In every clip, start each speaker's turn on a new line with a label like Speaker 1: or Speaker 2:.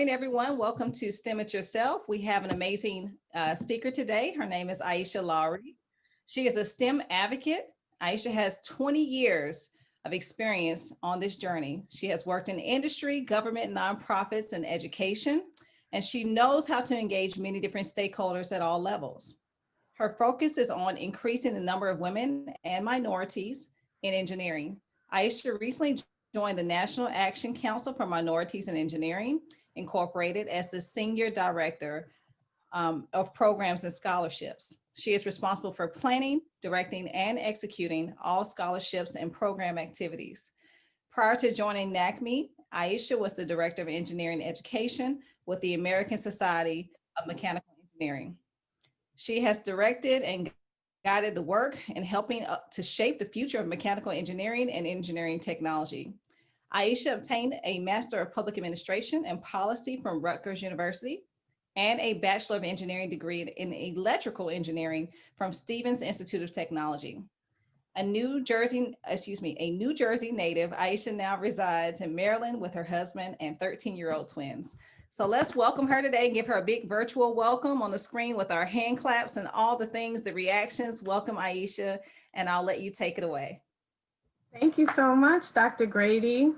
Speaker 1: everyone. Welcome to STEM It Yourself. We have an amazing speaker today. Her name is Aisha Lawrey. She is a STEM advocate. Aisha has 20 years of experience on this journey. She has worked in industry, government, nonprofits, and education, and she knows how to engage many different stakeholders at all levels. Her focus is on increasing the number of women and minorities in engineering. Aisha recently joined the National Action Council for Minorities in Engineering, Incorporated, as the Senior Director of Programs and Scholarships. She is responsible for planning, directing, and executing all scholarships and program activities. Prior to joining NACME, Aisha was the Director of Engineering Education with the American Society of Mechanical Engineering. She has directed and guided the work in helping to shape the future of mechanical engineering and engineering technology. Aisha obtained a Master of Public Administration and Policy from Rutgers University and a Bachelor of Engineering degree in Electrical Engineering from Stevens Institute of Technology. A New Jersey native, Aisha now resides in Maryland with her husband and 13-year-old twins. So let's welcome her today and give her a big virtual welcome on the screen with our hand claps and all the things, the reactions. Welcome, Aisha, and I'll let you take it away.
Speaker 2: Thank you so much, Dr. Grady.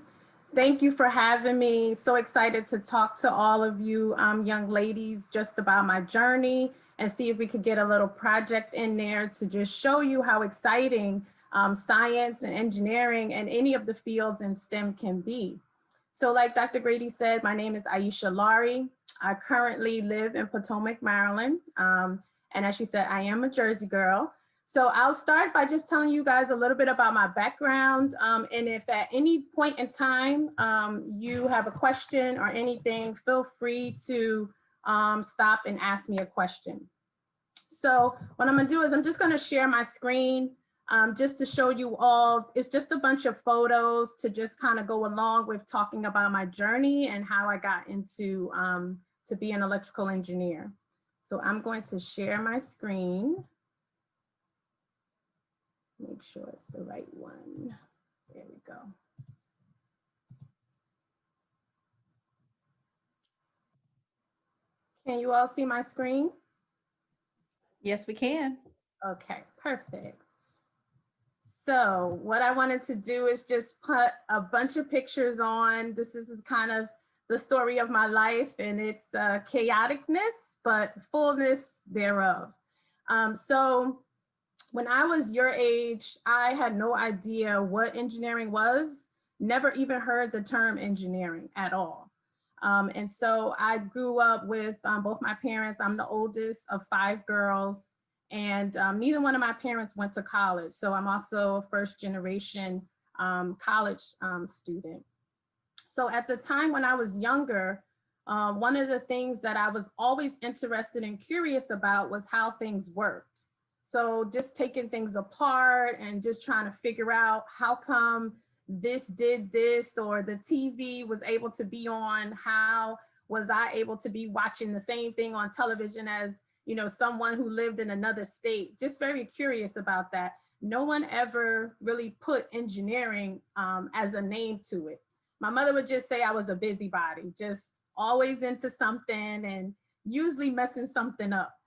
Speaker 2: Thank you for having me. So excited to talk to all of you young ladies just about my journey and see if we could get a little project in there to just show you how exciting science and engineering and any of the fields in STEM can be. So like Dr. Grady said, my name is Aisha Lawrey. I currently live in Potomac, Maryland. And as she said, I am a Jersey girl. So I'll start by just telling you guys a little bit about my background. And if at any point in time you have a question or anything, feel free to stop and ask me a question. So what I'm gonna do is I'm just gonna share my screen just to show you all. It's just a bunch of photos to just kind of go along with talking about my journey and how I got into to be an electrical engineer. So I'm going to share my screen. Make sure it's the right one. There we go. Can you all see my screen?
Speaker 1: Yes, we can.
Speaker 2: Okay, perfect. So what I wanted to do is just put a bunch of pictures on. This is kind of the story of my life, and it's chaoticness, but fullness thereof. So when I was your age, I had no idea what engineering was, never even heard the term engineering at all. And so I grew up with both my parents. I'm the oldest of 5 girls, and neither one of my parents went to college. So I'm also a first generation college student. So at the time when I was younger, one of the things that I was always interested and curious about was how things worked. So just taking things apart and just trying to figure out how come this did this, or the TV was able to be on, how was I able to be watching the same thing on television as, you know, someone who lived in another state. Just very curious about that. No one ever really put engineering as a name to it. My mother would just say I was a busybody, just always into something and usually messing something up.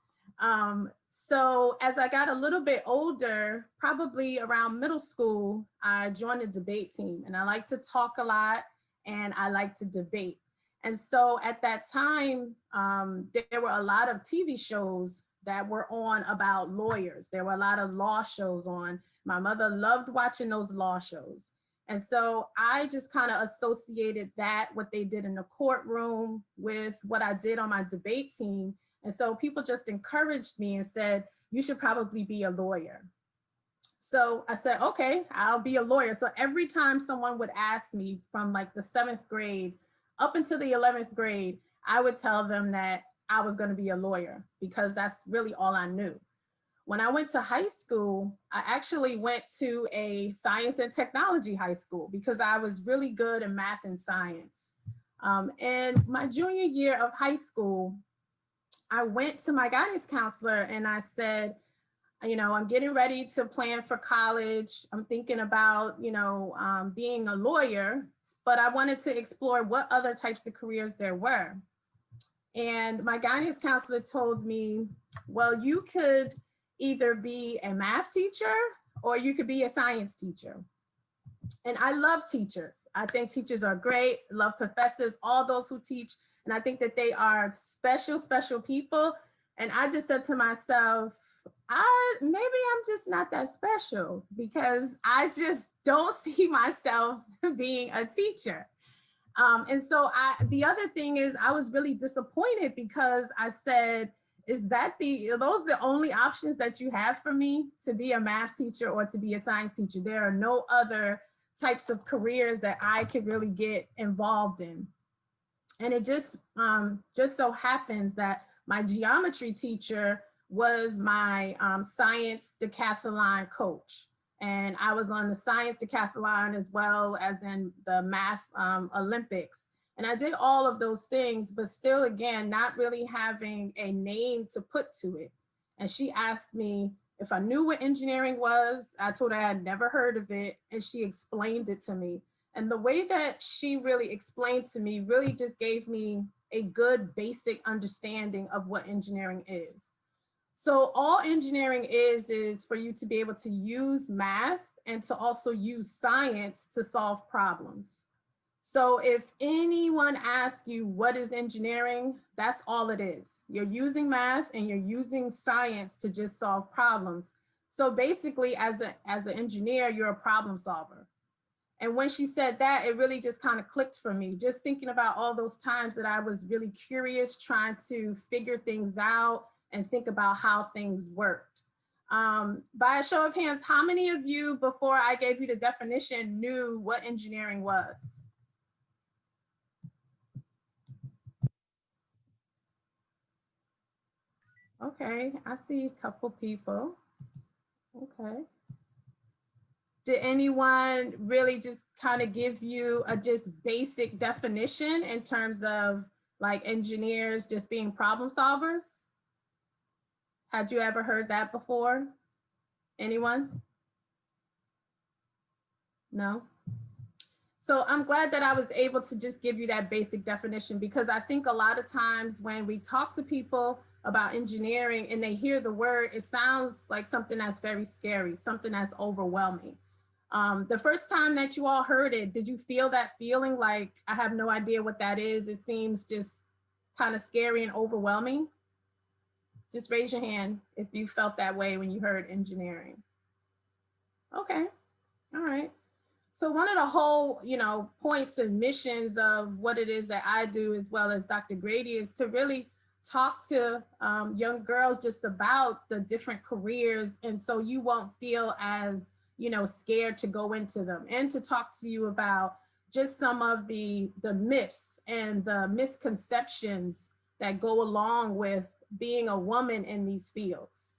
Speaker 2: So as I got a little bit older, probably around middle school, I joined a debate team, and I like to talk a lot and I like to debate. And so at that time, there were a lot of TV shows that were on about lawyers. There were a lot of law shows on. My mother loved watching those law shows. And so I just kind of associated that, what they did in the courtroom, with what I did on my debate team. And so people just encouraged me and said, you should probably be a lawyer. So I said, okay, I'll be a lawyer. So every time someone would ask me from like the 7th grade up until the 11th grade, I would tell them that I was going to be a lawyer because that's really all I knew. When I went to high school, I actually went to a science and technology high school because I was really good in math and science. And my junior year of high school, I went to my guidance counselor and I said, you know, I'm getting ready to plan for college. I'm thinking about, you know, being a lawyer, but I wanted to explore what other types of careers there were. And my guidance counselor told me, well, you could either be a math teacher or you could be a science teacher. And I love teachers. I think teachers are great, love professors, all those who teach. And I think that they are special, special people. And I just said to myself, maybe I'm just not that special because I just don't see myself being a teacher. And so the other thing is I was really disappointed because I said, are those the only options that you have for me, to be a math teacher or to be a science teacher? There are no other types of careers that I could really get involved in. And it just so happens that my geometry teacher was my science decathlon coach. And I was on the science decathlon as well as in the math Olympics. And I did all of those things, but still, again, not really having a name to put to it. And she asked me if I knew what engineering was. I told her I had never heard of it, and she explained it to me. And the way that she really explained to me really just gave me a good basic understanding of what engineering is. So all engineering is for you to be able to use math and to also use science to solve problems. So if anyone asks you what is engineering, that's all it is. You're using math and you're using science to just solve problems. So basically, as an engineer, you're a problem solver. And when she said that, it really just kind of clicked for me, just thinking about all those times that I was really curious, trying to figure things out and think about how things worked. By a show of hands, how many of you, before I gave you the definition, knew what engineering was? Okay, I see a couple people. Okay. Did anyone really just kind of give you a just basic definition in terms of like engineers just being problem solvers? Had you ever heard that before? Anyone? No? So I'm glad that I was able to just give you that basic definition, because I think a lot of times when we talk to people about engineering and they hear the word, it sounds like something that's very scary, something that's overwhelming. The first time that you all heard it, did you feel that feeling like, I have no idea what that is? It seems just kind of scary and overwhelming. Just raise your hand if you felt that way when you heard engineering. Okay, all right. So one of the whole, points and missions of what it is that I do, as well as Dr. Grady, is to really talk to young girls just about the different careers. And so you won't feel as, scared to go into them, and to talk to you about just some of the myths and the misconceptions that go along with being a woman in these fields.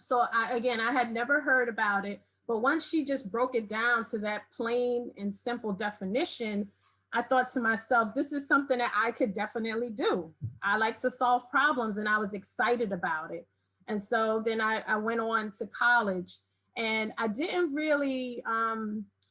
Speaker 2: So I had never heard about it, but once she just broke it down to that plain and simple definition, I thought to myself, this is something that I could definitely do. I like to solve problems, and I was excited about it. And so then I went on to college, and I didn't really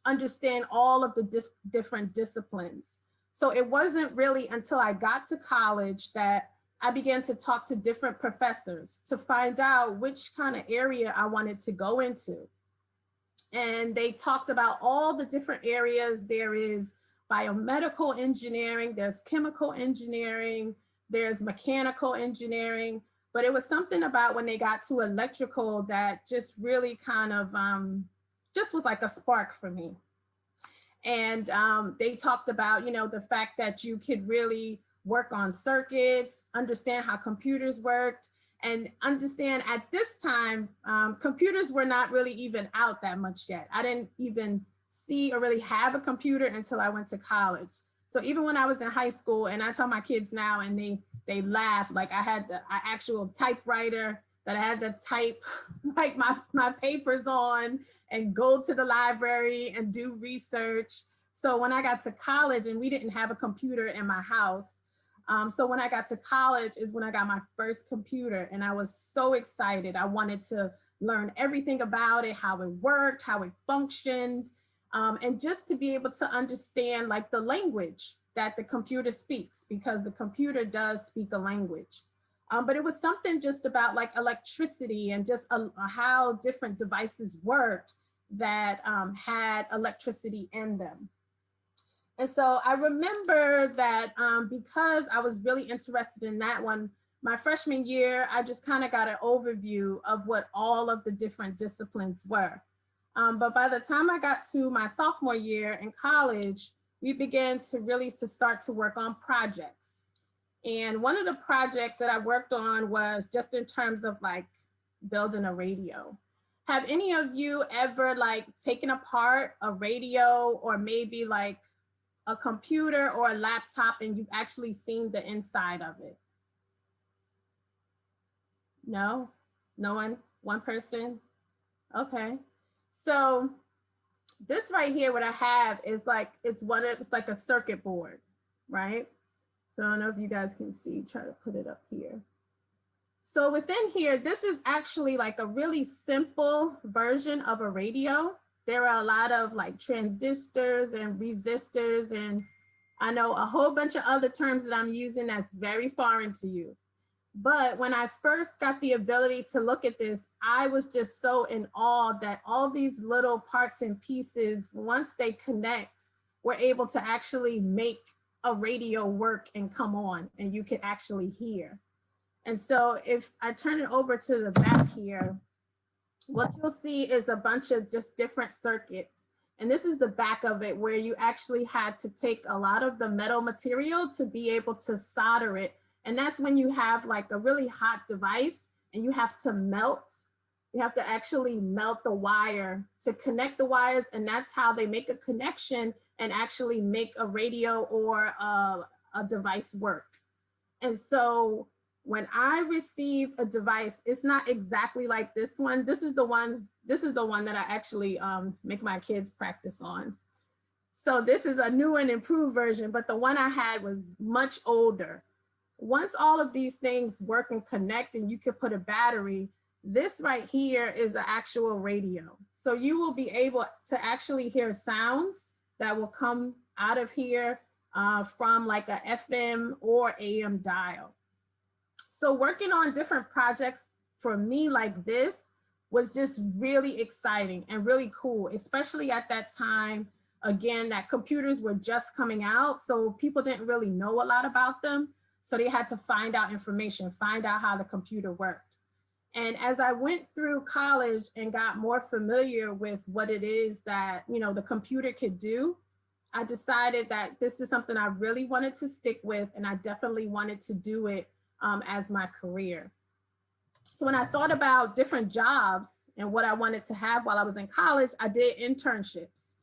Speaker 2: understand all of the different disciplines. So it wasn't really until I got to college that I began to talk to different professors to find out which kind of area I wanted to go into. And they talked about all the different areas. There is biomedical engineering, there's chemical engineering, there's mechanical engineering, but it was something about when they got to electrical that just really kind of just was like a spark for me. And they talked about, the fact that you could really work on circuits, understand how computers worked, and understand at this time, computers were not really even out that much yet. I didn't even see or really have a computer until I went to college. So even when I was in high school, and I tell my kids now, and they laugh, like I had the actual typewriter that I had to type like my papers on and go to the library and do research. So when I got to college, and we didn't have a computer in my house, so when I got to college is when I got my first computer, and I was so excited. I wanted to learn everything about it, how it worked, how it functioned, and just to be able to understand like the language that the computer speaks, because the computer does speak a language. But it was something just about like electricity and just how different devices worked that had electricity in them. And so I remember that because I was really interested in that one, my freshman year, I just kind of got an overview of what all of the different disciplines were. But by the time I got to my sophomore year in college, we began to really start to work on projects. And one of the projects that I worked on was just in terms of like building a radio. Have any of you ever like taken apart a radio or maybe like a computer or a laptop and you've actually seen the inside of it? No? No one? One person? Okay. So this right here, what I have is like, it's like a circuit board, right? So I don't know if you guys can see, try to put it up here. So within here, this is actually like a really simple version of a radio. There are a lot of like transistors and resistors, and I know a whole bunch of other terms that I'm using that's very foreign to you. But when I first got the ability to look at this, I was just so in awe that all these little parts and pieces, once they connect, we're able to actually make a radio work and come on, and you can actually hear. And so if I turn it over to the back here, what you'll see is a bunch of just different circuits. And this is the back of it, where you actually had to take a lot of the metal material to be able to solder it. And that's when you have like a really hot device and you have to melt. You have to actually melt the wire to connect the wires. And that's how they make a connection and actually make a radio or a device work. And so when I received a device, it's not exactly like this one. This is the one that I actually make my kids practice on. So this is a new and improved version, but the one I had was much older. Once all of these things work and connect and you can put a battery, this right here is an actual radio. So you will be able to actually hear sounds that will come out of here from like a FM or AM dial. So working on different projects for me like this was just really exciting and really cool, especially at that time, again, that computers were just coming out. So people didn't really know a lot about them. So they had to find out information, find out how the computer worked. And as I went through college and got more familiar with what it is that, you know, the computer could do, I decided that this is something I really wanted to stick with, and I definitely wanted to do it as my career. So when I thought about different jobs and what I wanted to have while I was in college, I did internships.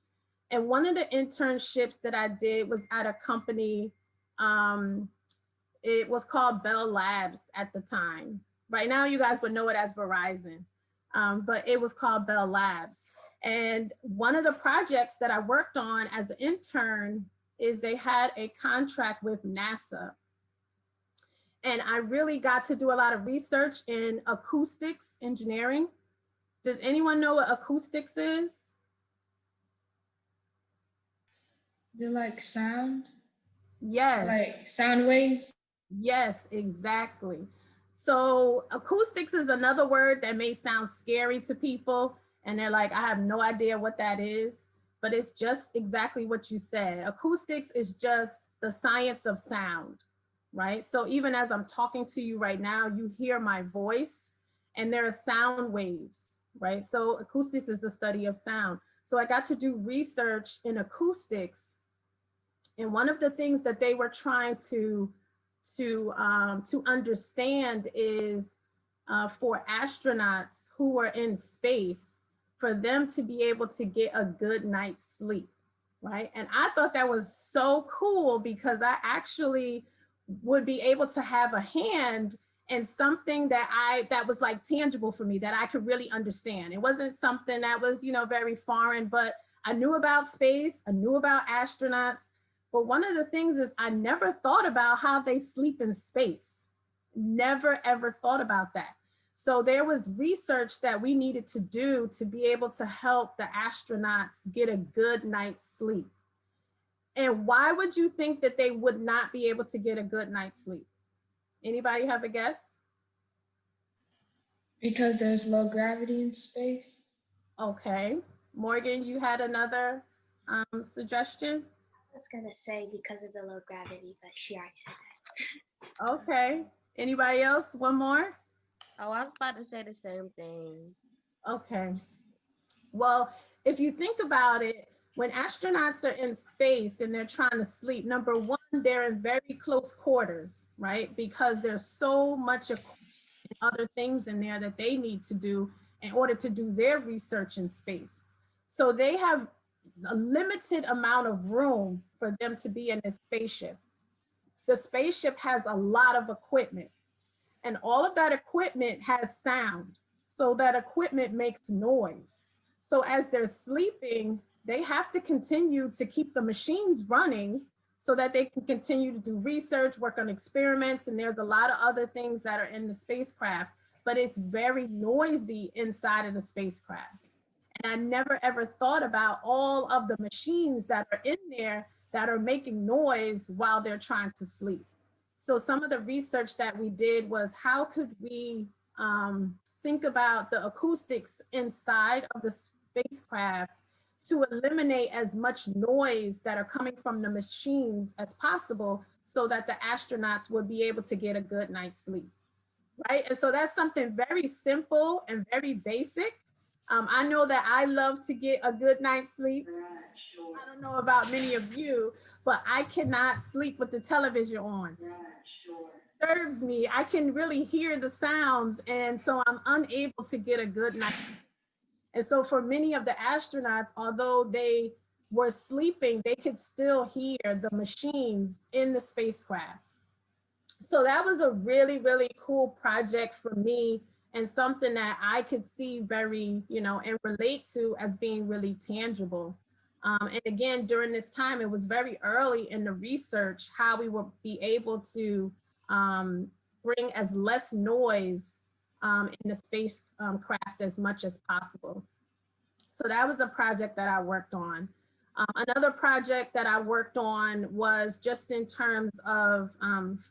Speaker 2: And one of the internships that I did was at a company, it was called Bell Labs at the time. Right now, you guys would know it as Verizon, but it was called Bell Labs. And one of the projects that I worked on as an intern is they had a contract with NASA. And I really got to do a lot of research in acoustics engineering. Does anyone know what acoustics is?
Speaker 3: Is it like sound?
Speaker 2: Yes.
Speaker 3: Like sound waves?
Speaker 2: Yes, exactly. So acoustics is another word that may sound scary to people. And they're like, I have no idea what that is, but it's just exactly what you said. Acoustics is just the science of sound, right? So even as I'm talking to you right now, you hear my voice and there are sound waves, right? So acoustics is the study of sound. So I got to do research in acoustics. And one of the things that they were trying to understand is for astronauts who were in space, for them to be able to get a good night's sleep, right? And I thought that was so cool because I actually would be able to have a hand in something that was like tangible for me, that I could really understand. It wasn't something that was, you know, very foreign, but I knew about space, I knew about astronauts. But one of the things is I never thought about how they sleep in space. Never, ever thought about that. So there was research that we needed to do to be able to help the astronauts get a good night's sleep. And why would you think that they would not be able to get a good night's sleep? Anybody have a guess?
Speaker 3: Because there's low gravity in space.
Speaker 2: Okay. Morgan, you had another suggestion?
Speaker 4: I was gonna say because of the low gravity, but she already said that.
Speaker 2: Okay. Anybody else? One more?
Speaker 5: Oh, I was about to say the same thing.
Speaker 2: Okay. Well, if you think about it, when astronauts are in space and they're trying to sleep, number one, they're in very close quarters, right? Because there's so much other things in there that they need to do in order to do their research in space. So they have a limited amount of room for them to be in this spaceship. The spaceship has a lot of equipment, and all of that equipment has sound. So that equipment makes noise. So as they're sleeping, they have to continue to keep the machines running so that they can continue to do research, work on experiments, and there's a lot of other things that are in the spacecraft, but it's very noisy inside of the spacecraft. And I never ever thought about all of the machines that are in there that are making noise while they're trying to sleep. So some of the research that we did was how could we think about the acoustics inside of the spacecraft to eliminate as much noise that are coming from the machines as possible so that the astronauts would be able to get a good night's sleep, right? And so that's something very simple and very basic. I know that I love to get a good night's sleep. I don't know about many of you, but I cannot sleep with the television on. It disturbs me. I can really hear the sounds, and so I'm unable to get a good night. And so for many of the astronauts, although they were sleeping, they could still hear the machines in the spacecraft. So that was a really, really cool project for me and something that I could see very, and relate to as being really tangible. And again, during this time, it was very early in the research, how we would be able to bring as less noise in the spacecraft as much as possible. So that was a project that I worked on. Another project that I worked on was just in terms of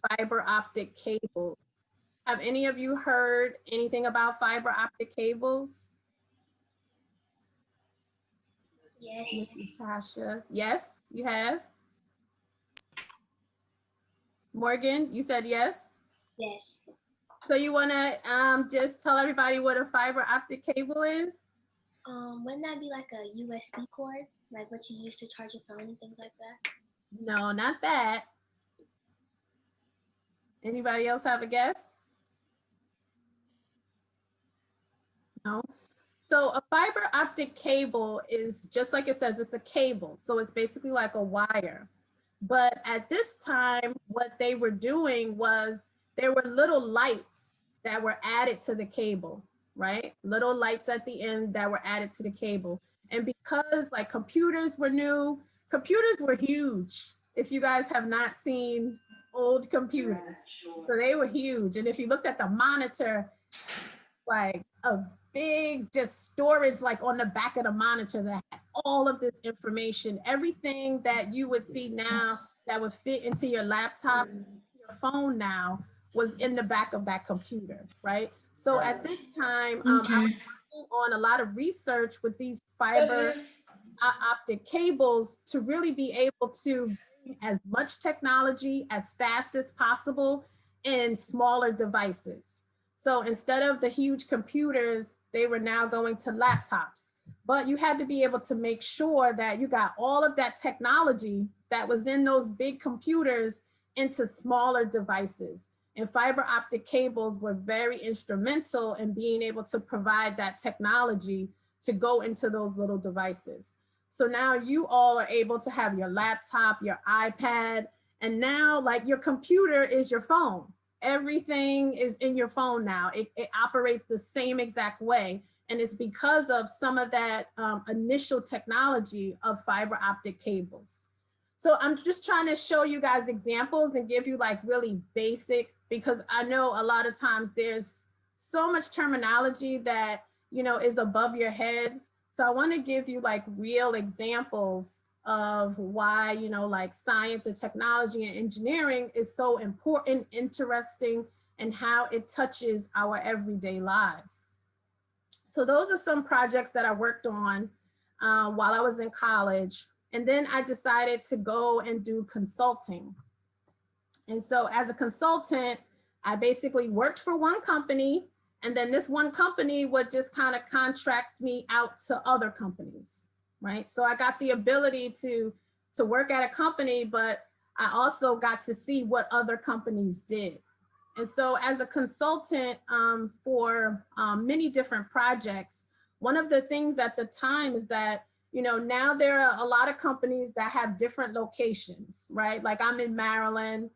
Speaker 2: fiber optic cables. Have any of you heard anything about fiber optic cables?
Speaker 4: Yes.
Speaker 2: Mrs. Tasha, yes, you have? Morgan, you said yes?
Speaker 4: Yes.
Speaker 2: So you wanna just tell everybody what a fiber optic cable is?
Speaker 4: Wouldn't that be like a USB cord, like what you use to charge your phone and things like that?
Speaker 2: No, not that. Anybody else have a guess? No. So a fiber optic cable is just like it says, it's a cable. So it's basically like a wire. But at this time, what they were doing was there were little lights that were added to the cable, right? Little lights at the end that were added to the cable. And because like computers were new, computers were huge. If you guys have not seen old computers, so they were huge. And if you looked at the monitor, like a big just storage like on the back of the monitor that had all of this information, everything that you would see now that would fit into your laptop, your phone now was in the back of that computer, right? So at this time, I was working on a lot of research with these fiber optic cables to really be able to bring as much technology as fast as possible in smaller devices. So instead of the huge computers, they were now going to laptops. But you had to be able to make sure that you got all of that technology that was in those big computers into smaller devices. And fiber optic cables were very instrumental in being able to provide that technology to go into those little devices. So now you all are able to have your laptop, your iPad, and now like your computer is your phone. Everything is in your phone now. It operates the same exact way. And it's because of some of that initial technology of fiber optic cables. So I'm just trying to show you guys examples and give you like really basic, because I know a lot of times there's so much terminology that, is above your heads. So I want to give you like real examples of why, you know, like science and technology and engineering is so important, interesting, and how it touches our everyday lives. So those are some projects that I worked on while I was in college. And then I decided to go and do consulting. And so as a consultant, I basically worked for one company, and then this one company would just kind of contract me out to other companies, right? So I got the ability to work at a company, but I also got to see what other companies did. And so as a consultant for many different projects, one of the things at the time is that, you know, now there are a lot of companies that have different locations, right? Like I'm in Maryland,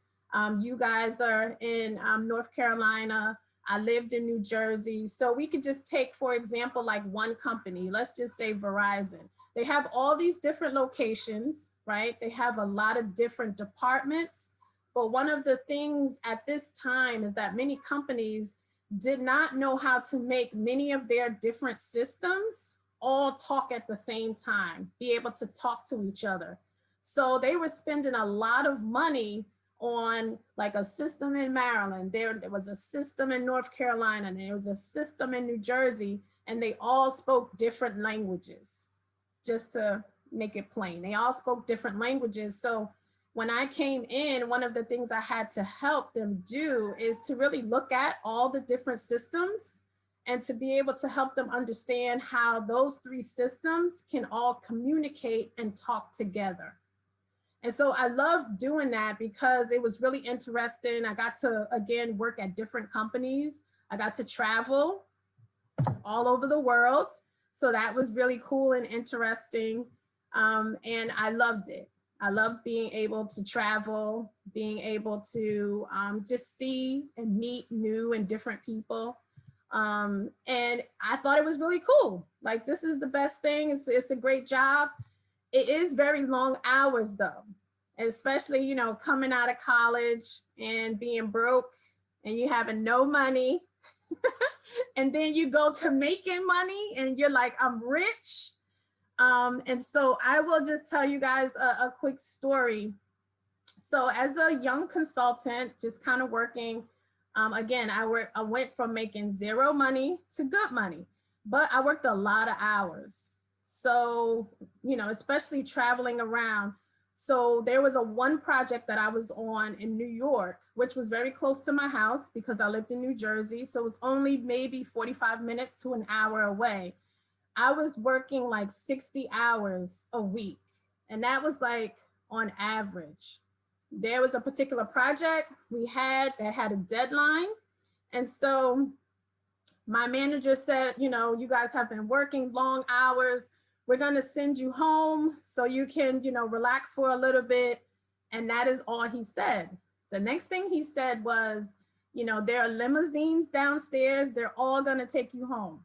Speaker 2: you guys are in North Carolina, I lived in New Jersey. So we could just take, for example, like one company, let's just say Verizon. They have all these different locations, right? They have a lot of different departments. But one of the things at this time is that many companies did not know how to make many of their different systems all talk at the same time, be able to talk to each other. So they were spending a lot of money on like a system in Maryland, there was a system in North Carolina, and there was a system in New Jersey, and they all spoke different languages, just to make it plain. They all spoke different languages. So when I came in, one of the things I had to help them do is to really look at all the different systems and to be able to help them understand how those three systems can all communicate and talk together. And so I loved doing that because it was really interesting. I got to, again, work at different companies. I got to travel all over the world. So that was really cool and interesting. And I loved it. I loved being able to travel, being able to just see and meet new and different people. And I thought it was really cool. Like, this is the best thing. It's a great job. It is very long hours though, especially, you know, coming out of college and being broke and you having no money. And then you go to making money and you're like, I'm rich. And so I will just tell you guys a quick story. So as a young consultant, just kind of working, again, I went from making zero money to good money, but I worked a lot of hours. So, you know, especially traveling around. So there was one project that I was on in New York, which was very close to my house because I lived in New Jersey. So it was only maybe 45 minutes to an hour away. I was working like 60 hours a week. And that was like on average. There was a particular project we had that had a deadline. And so my manager said, you know, you guys have been working long hours. We're going to send you home so you can, you know, relax for a little bit. And that is all he said. The next thing he said was, you know, there are limousines downstairs. They're all going to take you home.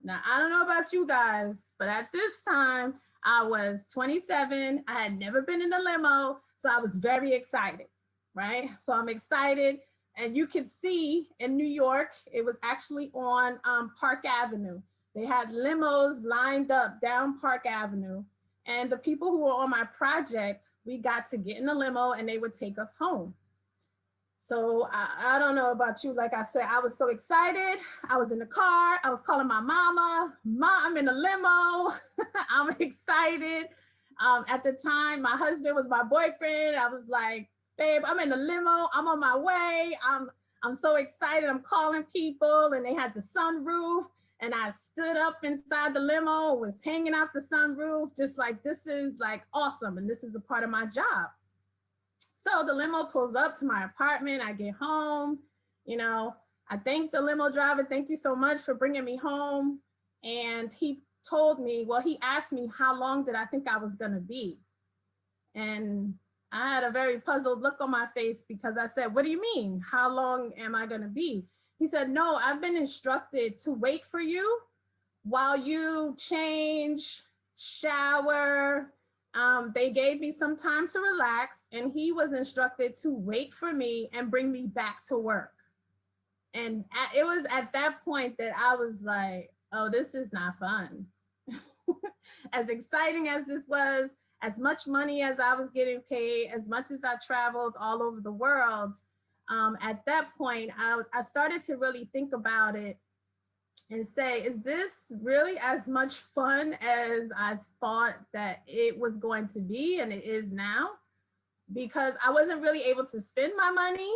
Speaker 2: Now, I don't know about you guys, but at this time I was 27. I had never been in a limo. So I was very excited, right? So I'm excited. And you could see in New York, it was actually on Park Avenue. They had limos lined up down Park Avenue. And the people who were on my project, we got to get in a limo and they would take us home. So I don't know about you. Like I said, I was so excited. I was in the car. I was calling my mama. Mom, I'm in a limo. I'm excited. At the time, my husband was my boyfriend. I was like, babe, I'm in the limo. I'm on my way. I'm so excited. I'm calling people and they had the sunroof. And I stood up inside the limo, was hanging out the sunroof, just like, this is like awesome. And this is a part of my job. So the limo pulls up to my apartment. I get home, you know, I thank the limo driver. Thank you so much for bringing me home. And he told me, well, he asked me, how long did I think I was gonna be? And I had a very puzzled look on my face because I said, what do you mean? How long am I gonna be? He said, no, I've been instructed to wait for you while you change, shower. They gave me some time to relax and he was instructed to wait for me and bring me back to work. And it was at that point that I was like, oh, this is not fun. As exciting as this was, as much money as I was getting paid, as much as I traveled all over the world, at that point, I started to really think about it and say, is this really as much fun as I thought that it was going to be and it is now? Because I wasn't really able to spend my money.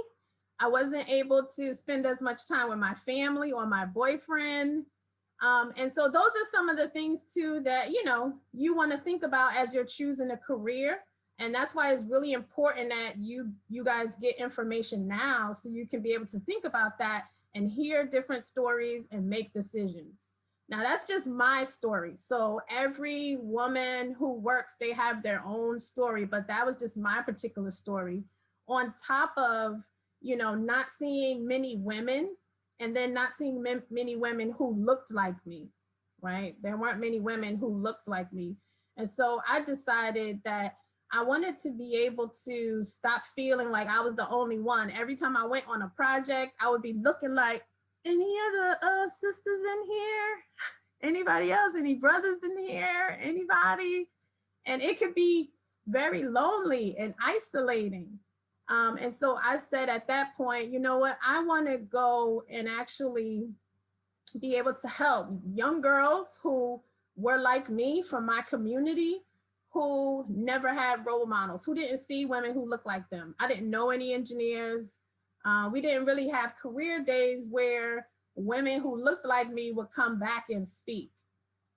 Speaker 2: I wasn't able to spend as much time with my family or my boyfriend. And so those are some of the things too that, you know, you want to think about as you're choosing a career. And that's why it's really important that you guys get information now so you can be able to think about that and hear different stories and make decisions. Now that's just my story. So every woman who works, they have their own story, but that was just my particular story. On top of, you know, not seeing many women and then not seeing many women who looked like me, right? There weren't many women who looked like me. And so I decided that I wanted to be able to stop feeling like I was the only one. Every time I went on a project, I would be looking like, any other sisters in here? Anybody else? Any brothers in here? Anybody? And it could be very lonely and isolating. And so I said at that point, you know what? I want to go and actually be able to help young girls who were like me from my community, who never had role models, who didn't see women who looked like them. I didn't know any engineers. We didn't really have career days where women who looked like me would come back and speak.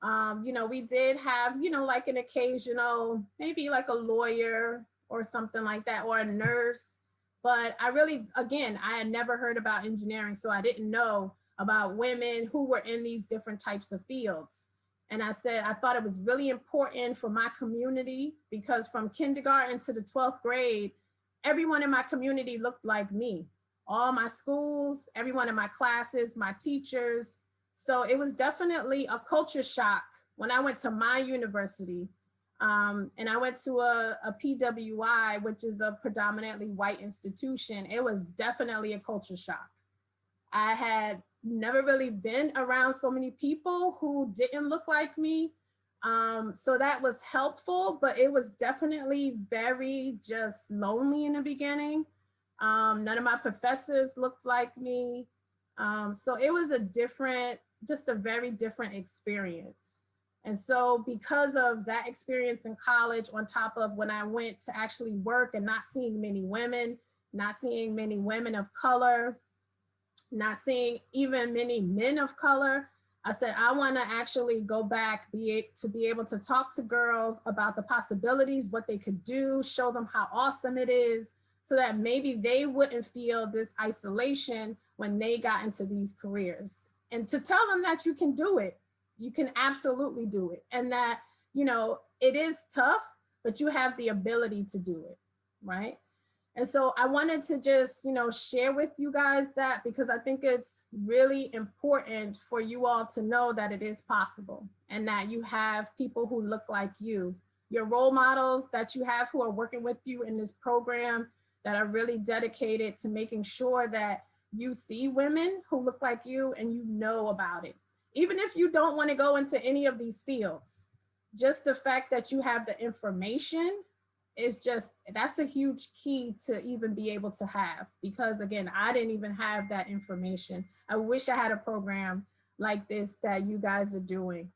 Speaker 2: You know, we did have, you know, like an occasional, maybe like a lawyer or something like that, or a nurse. But I really, again, I had never heard about engineering, so I didn't know about women who were in these different types of fields. And I said, I thought it was really important for my community because from kindergarten to the 12th grade, everyone in my community looked like me. All my schools, everyone in my classes, my teachers. So it was definitely a culture shock when I went to my university. And I went to a PWI, which is a predominantly white institution. It was definitely a culture shock. I had never really been around so many people who didn't look like me. So that was helpful, but it was definitely very just lonely in the beginning. None of my professors looked like me. So it was just a very different experience. And so because of that experience in college, on top of when I went to actually work and not seeing many women, not seeing many women of color, not seeing even many men of color, I said, I want to actually go back to be able to talk to girls about the possibilities, what they could do, show them how awesome it is, so that maybe they wouldn't feel this isolation when they got into these careers. And to tell them that you can do it, you can absolutely do it. And that, you know, it is tough, but you have the ability to do it, right? And so I wanted to just, you know, share with you guys that because I think it's really important for you all to know that it is possible and that you have people who look like you, your role models that you have who are working with you in this program that are really dedicated to making sure that you see women who look like you and you know about it. Even if you don't want to go into any of these fields, just the fact that you have the information is just, that's a huge key to even be able to have, because again, I didn't even have that information. I wish I had a program like this that you guys are doing.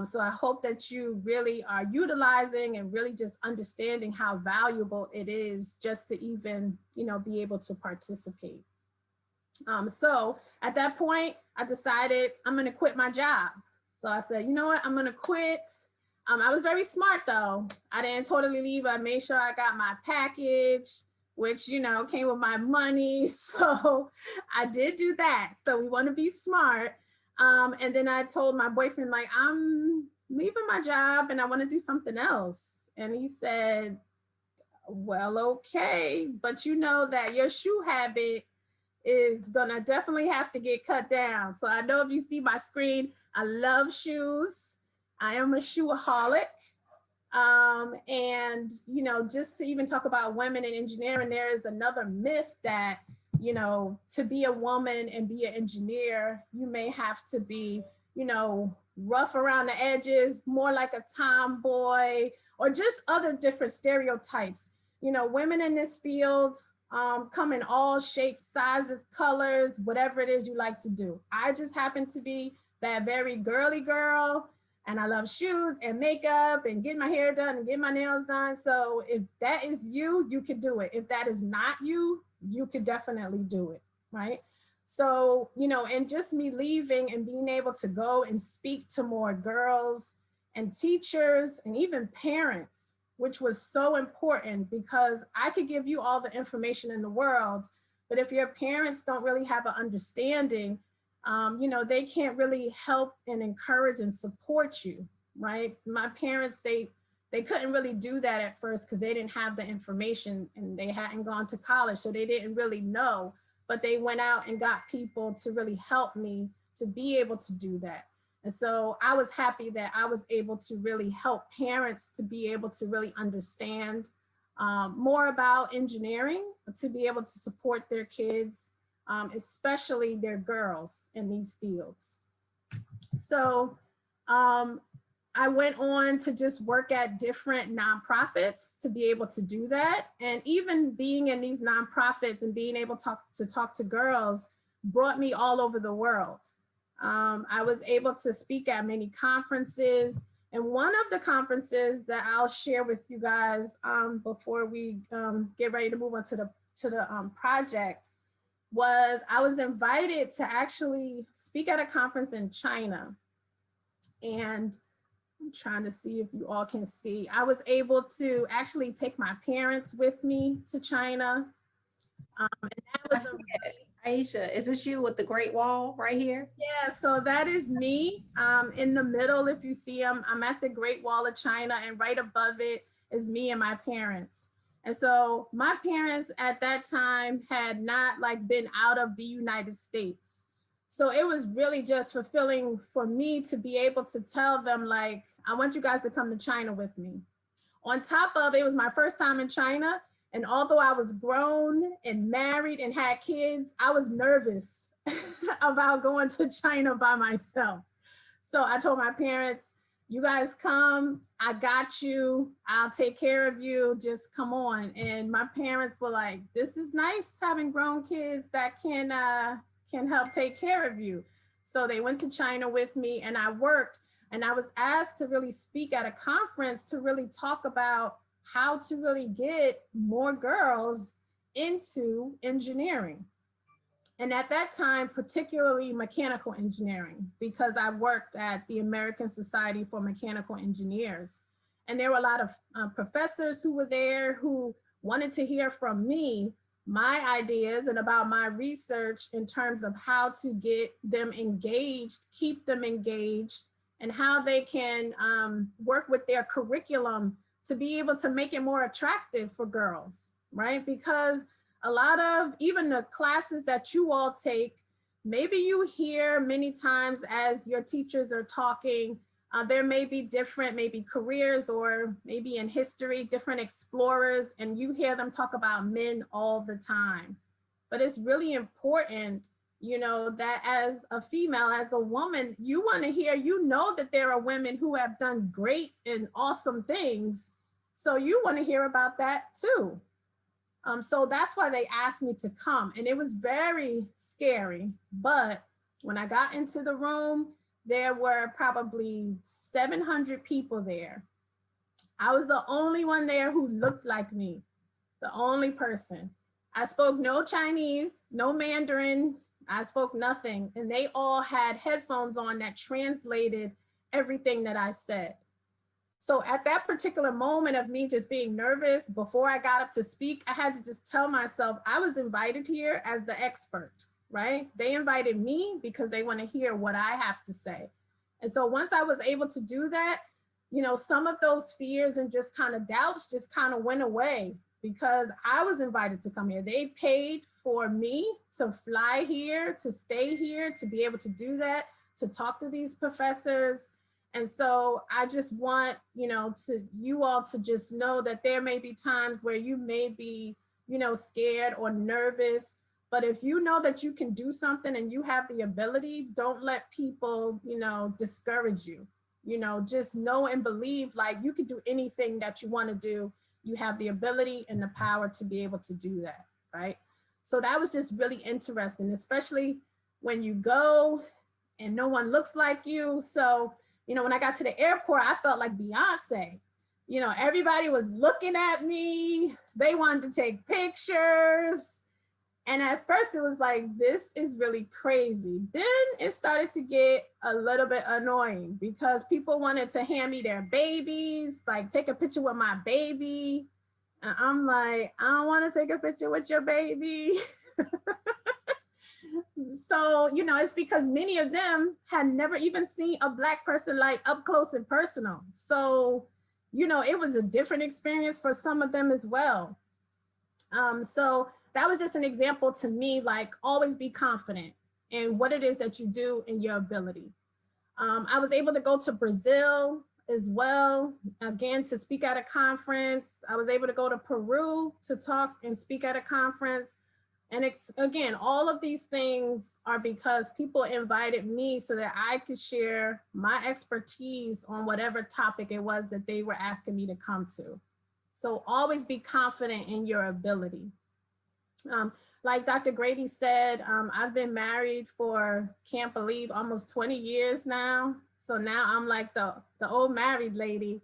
Speaker 2: So I hope that you really are utilizing and really just understanding how valuable it is just to even, you know, be able to participate. So at that point, I decided I'm going to quit my job. So I said, you know what, I'm going to quit. I was very smart though. I didn't totally leave. I made sure I got my package, which, you know, came with my money. So I did do that. So we want to be smart. And then I told my boyfriend, like, I'm leaving my job and I want to do something else. And he said, well, okay, but you know that your shoe habit is gonna definitely have to get cut down. So I know if you see my screen, I love shoes. I am a shoeaholic. And, you know, just to even talk about women in engineering, there is another myth that, you know, to be a woman and be an engineer, you may have to be, you know, rough around the edges, more like a tomboy, or just other different stereotypes. You know, women in this field come in all shapes, sizes, colors, whatever it is you like to do. I just happen to be that very girly girl, and I love shoes and makeup and getting my hair done and getting my nails done. So if that is you, you could do it. If that is not you, you could definitely do it, right? So, you know, and just me leaving and being able to go and speak to more girls and teachers and even parents, which was so important, because I could give you all the information in the world, but if your parents don't really have an understanding, you know, they can't really help and encourage and support you, right? My parents, they couldn't really do that at first because they didn't have the information and they hadn't gone to college, so they didn't really know, but they went out and got people to really help me to be able to do that. And so I was happy that I was able to really help parents to be able to really understand more about engineering, to be able to support their kids, especially their girls in these fields. So I went on to just work at different nonprofits to be able to do that. And even being in these nonprofits and being able to talk to girls brought me all over the world. I was able to speak at many conferences. And one of the conferences that I'll share with you guys before we get ready to move on to the project was I was invited to actually speak at a conference in China. And I'm trying to see if you all can see. I was able to actually take my parents with me to China. And that was
Speaker 1: Aisha, is this you with the Great Wall right here?
Speaker 2: Yeah, so that is me in the middle. If you see I'm at the Great Wall of China, and right above it is me and my parents. And so my parents at that time had not like been out of the United States. So it was really just fulfilling for me to be able to tell them, like, I want you guys to come to China with me. On top of it was my first time in China. And although I was grown and married and had kids, I was nervous about going to China by myself. So I told my parents, you guys come, I got you, I'll take care of you, just come on. And my parents were like, this is nice having grown kids that can help take care of you. So they went to China with me, and I worked, and I was asked to really speak at a conference to really talk about how to really get more girls into engineering. And at that time, particularly mechanical engineering, because I worked at the American Society for Mechanical Engineers. And there were a lot of professors who were there who wanted to hear from me, my ideas and about my research in terms of how to get them engaged, keep them engaged, and how they can work with their curriculum to be able to make it more attractive for girls, right? Because a lot of even the classes that you all take, maybe you hear many times as your teachers are talking, there may be different, maybe careers or maybe in history, different explorers, and you hear them talk about men all the time. But it's really important, you know, that as a female, as a woman, you want to hear, you know, that there are women who have done great and awesome things. So you want to hear about that too. So that's why they asked me to come, and it was very scary. But when I got into the room, there were probably 700 people there. I was the only one there who looked like me, the only person. I spoke no Chinese, no Mandarin, I spoke nothing. And they all had headphones on that translated everything that I said. So at that particular moment of me just being nervous, before I got up to speak, I had to just tell myself I was invited here as the expert, right? They invited me because they want to hear what I have to say. And so once I was able to do that, you know, some of those fears and just kind of doubts just kind of went away because I was invited to come here. They paid for me to fly here, to stay here, to be able to do that, to talk to these professors. And so I just want, you know, you all to just know that there may be times where you may be, you know, scared or nervous, But if you know that you can do something and you have the ability, don't let people, discourage you. Just know and believe like you can do anything that you want to do. You have the ability and the power to be able to do that, right? So that was just really interesting, especially when you go and no one looks like you. So, when I got to the airport, I felt like Beyonce. Everybody was looking at me. They wanted to take pictures. And at first it was like, this is really crazy. Then it started to get a little bit annoying because people wanted to hand me their babies, like take a picture with my baby. And I'm like, I don't want to take a picture with your baby. So, it's because many of them had never even seen a Black person like up close and personal. So, it was a different experience for some of them as well. So that was just an example to me, like always be confident in what it is that you do and your ability. I was able to go to Brazil as well, again, to speak at a conference. I was able to go to Peru to talk and speak at a conference. And it's, again, all of these things are because people invited me so that I could share my expertise on whatever topic it was that they were asking me to come to. So always be confident in your ability. Like Dr. Grady said, I've been married for, can't believe, almost 20 years now. So now I'm like the old married lady,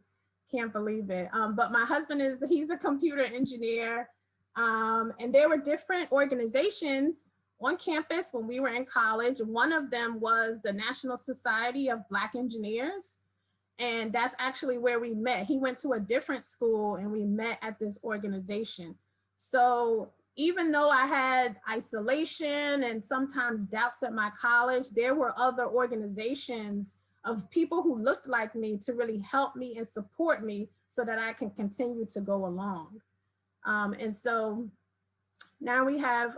Speaker 2: can't believe it. But my husband he's a computer engineer. And there were different organizations on campus when we were in college. One of them was the National Society of Black Engineers. And that's actually where we met. He went to a different school and we met at this organization. So even though I had isolation and sometimes doubts at my college, there were other organizations of people who looked like me to really help me and support me so that I can continue to go along. And so now we have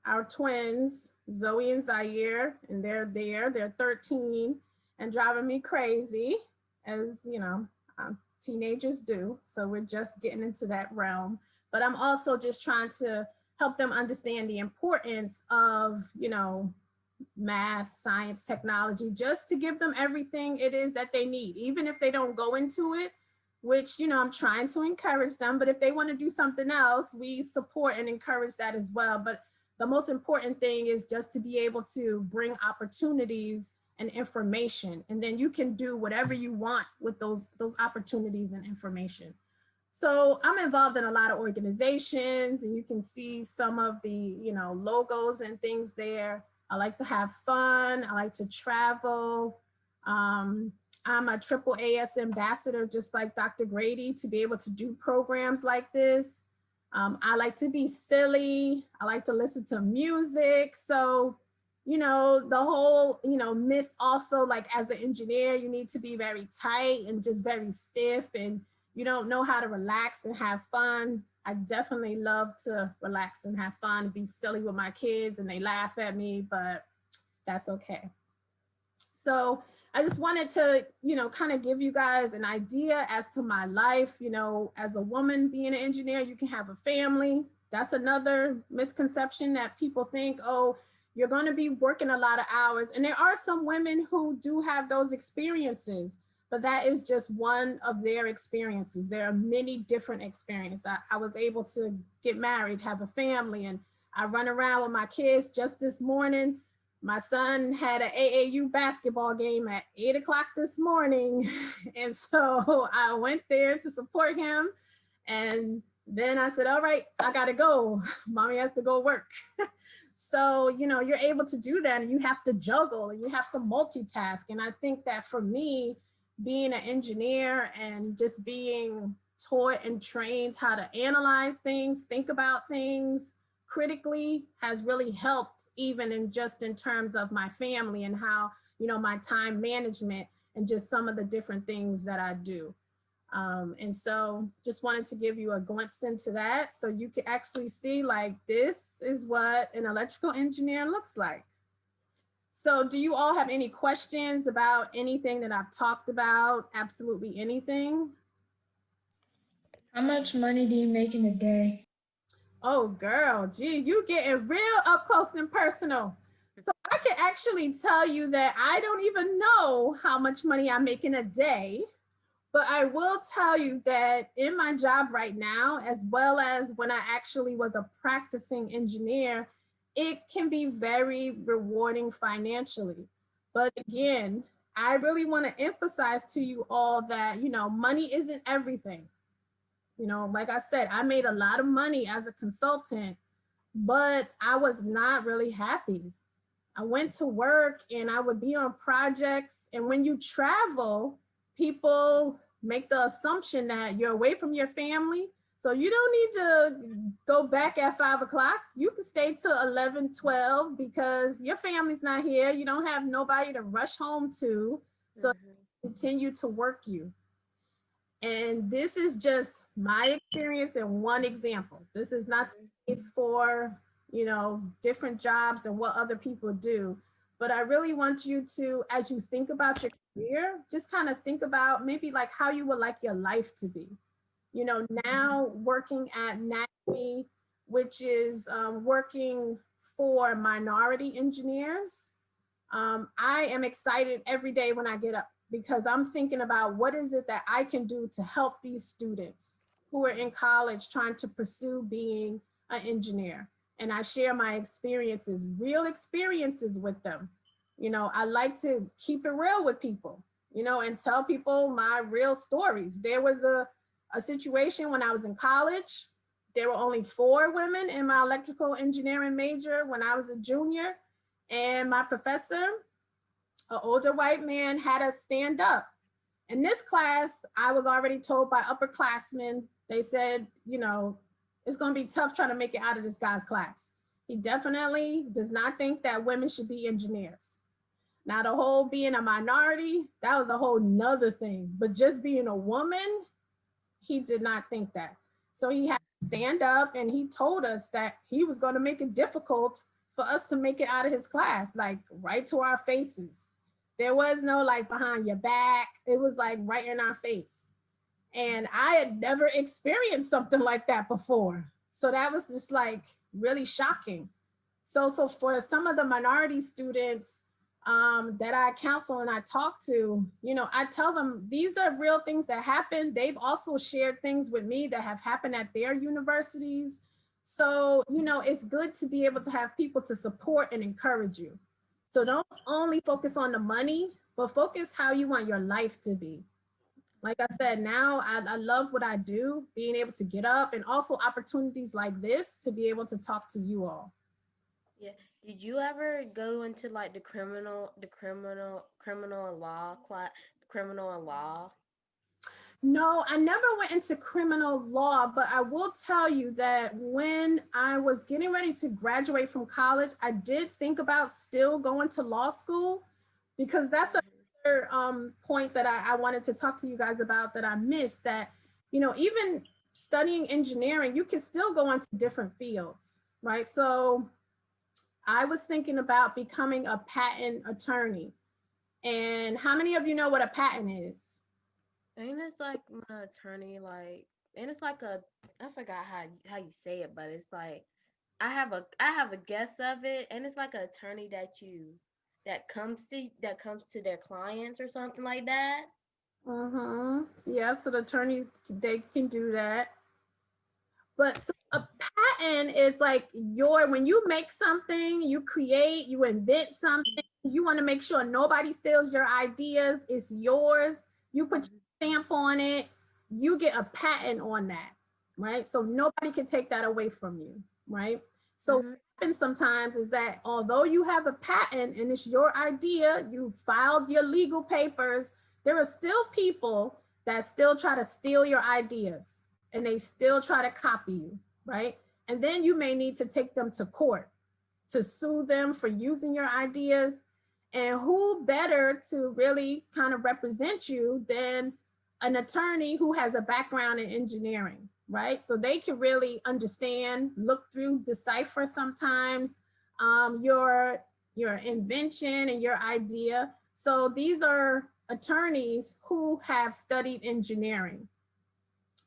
Speaker 2: our twins, Zoe and Zaire, and they're 13 and driving me crazy, as teenagers do. So we're just getting into that realm. But I'm also just trying to help them understand the importance of, math, science, technology, just to give them everything it is that they need, even if they don't go into it, which, I'm trying to encourage them. But if they want to do something else, we support and encourage that as well. But the most important thing is just to be able to bring opportunities and information, and then you can do whatever you want with those opportunities and information. So I'm involved in a lot of organizations, and you can see some of the, logos and things there. I like to have fun. I like to travel. I'm a AAAS ambassador, just like Dr. Grady, to be able to do programs like this. I like to be silly. I like to listen to music. So, the whole, myth also, like as an engineer, you need to be very tight and just very stiff, and you don't know how to relax and have fun. I definitely love to relax and have fun, be silly with my kids, and they laugh at me, but that's okay. So I just wanted to, kind of give you guys an idea as to my life. As a woman being an engineer, you can have a family. That's another misconception that people think, oh, you're going to be working a lot of hours. And there are some women who do have those experiences, but that is just one of their experiences. There are many different experiences. I was able to get married, have a family, and I run around with my kids. Just this morning, my son had an AAU basketball game at 8 o'clock this morning. And so I went there to support him. And then I said, all right, I gotta go. Mommy has to go work. So, you're able to do that, and you have to juggle and you have to multitask. And I think that for me, being an engineer and just being taught and trained how to analyze things, think about things critically, has really helped, even in terms of my family and how, my time management and just some of the different things that I do. And so just wanted to give you a glimpse into that, so you can actually see, like, this is what an electrical engineer looks like. So do you all have any questions about anything that I've talked about? Absolutely anything.
Speaker 3: How much money do you make in a day?
Speaker 2: Oh, girl, gee, you getting real up close and personal. So I can actually tell you that I don't even know how much money I make in a day, but I will tell you that in my job right now, as well as when I actually was a practicing engineer, it can be very rewarding financially. But again, I really want to emphasize to you all that, you know, money isn't everything. You know, like I said, I made a lot of money as a consultant, but I was not really happy. I went to work and I would be on projects. And when you travel, people make the assumption that you're away from your family. So you don't need to go back at 5 o'clock. You can stay till 11, 12 because your family's not here. You don't have nobody to rush home to. So continue to work you. And this is just my experience and one example. This is not the case for, you know, different jobs and what other people do. But I really want you to, as you think about your career, just kind of think about maybe like how you would like your life to be. You know, now working at NACME, which is working for minority engineers. I am excited every day when I get up because I'm thinking about what is it that I can do to help these students who are in college trying to pursue being an engineer. And I share my experiences, real experiences with them. You know, I like to keep it real with people, you know, and tell people my real stories. There was a situation when I was in college. There were only 4 women in my electrical engineering major when I was a junior. And my professor, an older white man, had us stand up. In this class, I was already told by upperclassmen, they said, you know, it's going to be tough trying to make it out of this guy's class. He definitely does not think that women should be engineers. Now, the whole being a minority, that was a whole nother thing. But just being a woman, he did not think that. So he had to stand up and he told us that he was going to make it difficult for us to make it out of his class, like right to our faces. There was no like behind your back. It was like right in our face. And I had never experienced something like that before. So that was just like really shocking. So for some of the minority students that I counsel and I talk to, you know, I tell them these are real things that happen. They've also shared things with me that have happened at their universities. So, you know, it's good to be able to have people to support and encourage you. So don't only focus on the money, but focus how you want your life to be. Like I said, now I love what I do, being able to get up and also opportunities like this to be able to talk to you all.
Speaker 5: Yeah. Did you ever go into like the criminal law class, criminal and law?
Speaker 2: No, I never went into criminal law, but I will tell you that when I was getting ready to graduate from college, I did think about still going to law school because that's another point that I wanted to talk to you guys about that I missed, that, you know, even studying engineering, you can still go into different fields, right? So I was thinking about becoming a patent attorney. And how many of you know what a patent is?
Speaker 5: And it's like my attorney, like, and it's like a, I forgot how you say it, but it's like I have a guess of it, and it's like an attorney that comes to their clients or something like that.
Speaker 2: Yeah, so the attorneys, they can do that. But so a patent is like when you make something, you create, you invent something, you want to make sure nobody steals your ideas, it's yours, you put your stamp on it, you get a patent on that, right? So nobody can take that away from you, right? So what happens sometimes is that although you have a patent and it's your idea, you filed your legal papers, there are still people that still try to steal your ideas and they still try to copy you, right? And then you may need to take them to court to sue them for using your ideas. And who better to really kind of represent you than an attorney who has a background in engineering, right? So they can really understand, look through, decipher sometimes your invention and your idea. So these are attorneys who have studied engineering,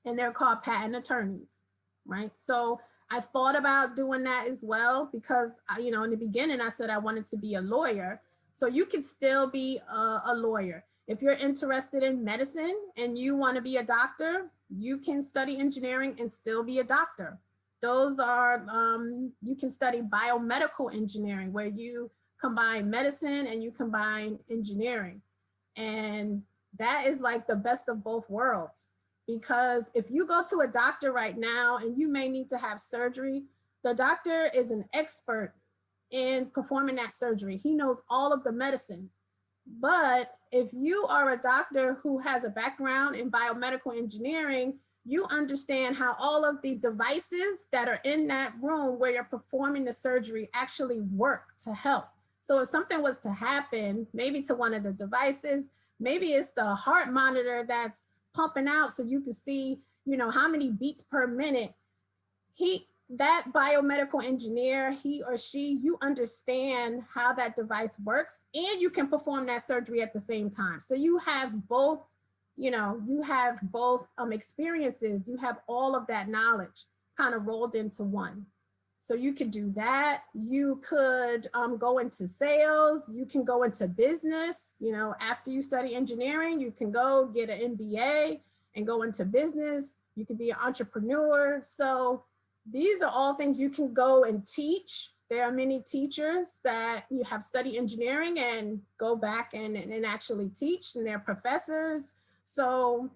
Speaker 2: and they're called patent attorneys, right? So I thought about doing that as well because, you know, in the beginning, I said I wanted to be a lawyer. So you can still be a lawyer. If you're interested in medicine and you want to be a doctor, you can study engineering and still be a doctor. Those are, you can study biomedical engineering where you combine medicine and you combine engineering. And that is like the best of both worlds. Because if you go to a doctor right now and you may need to have surgery, the doctor is an expert in performing that surgery. He knows all of the medicine. But if you are a doctor who has a background in biomedical engineering, you understand how all of the devices that are in that room where you're performing the surgery actually work to help. So if something was to happen, maybe to one of the devices, maybe it's the heart monitor that's pumping out so you can see, you know, how many beats per minute. That biomedical engineer, he or she, you understand how that device works and you can perform that surgery at the same time. So you have both, you know, you have both experiences, you have all of that knowledge kind of rolled into one. So you could do that. You could go into sales, you can go into business, you know, after you study engineering, you can go get an MBA and go into business. You can be an entrepreneur. So these are all things you can go and teach. There are many teachers that you have studied engineering and go back and actually teach, and they're professors. So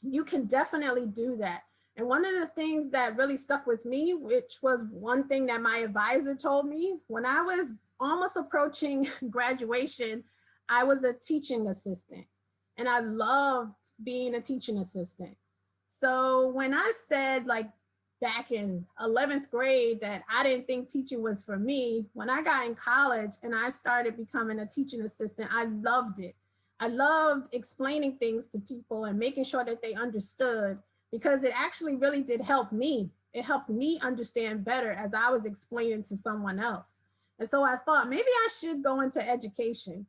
Speaker 2: you can definitely do that. And one of the things that really stuck with me, which was one thing that my advisor told me, when I was almost approaching graduation, I was a teaching assistant and I loved being a teaching assistant. So when I said, like, back in 11th grade that I didn't think teaching was for me, when I got in college and I started becoming a teaching assistant, I loved it. I loved explaining things to people and making sure that they understood, because it actually really did help me. It helped me understand better as I was explaining to someone else. And so I thought maybe I should go into education.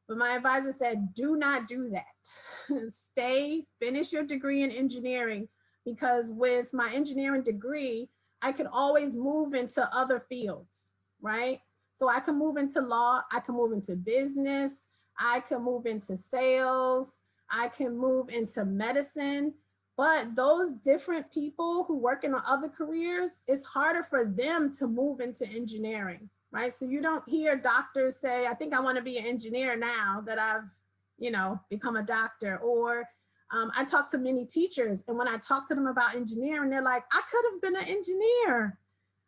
Speaker 2: But my advisor said, do not do that. Stay, finish your degree in engineering, because with my engineering degree, I could always move into other fields, right? So I can move into law, I can move into business, I can move into sales, I can move into medicine. But those different people who work in other careers, it's harder for them to move into engineering, right? So you don't hear doctors say, I think I want to be an engineer now that I've, you know, become a doctor. Or I talk to many teachers, and when I talk to them about engineering, they're like, I could have been an engineer,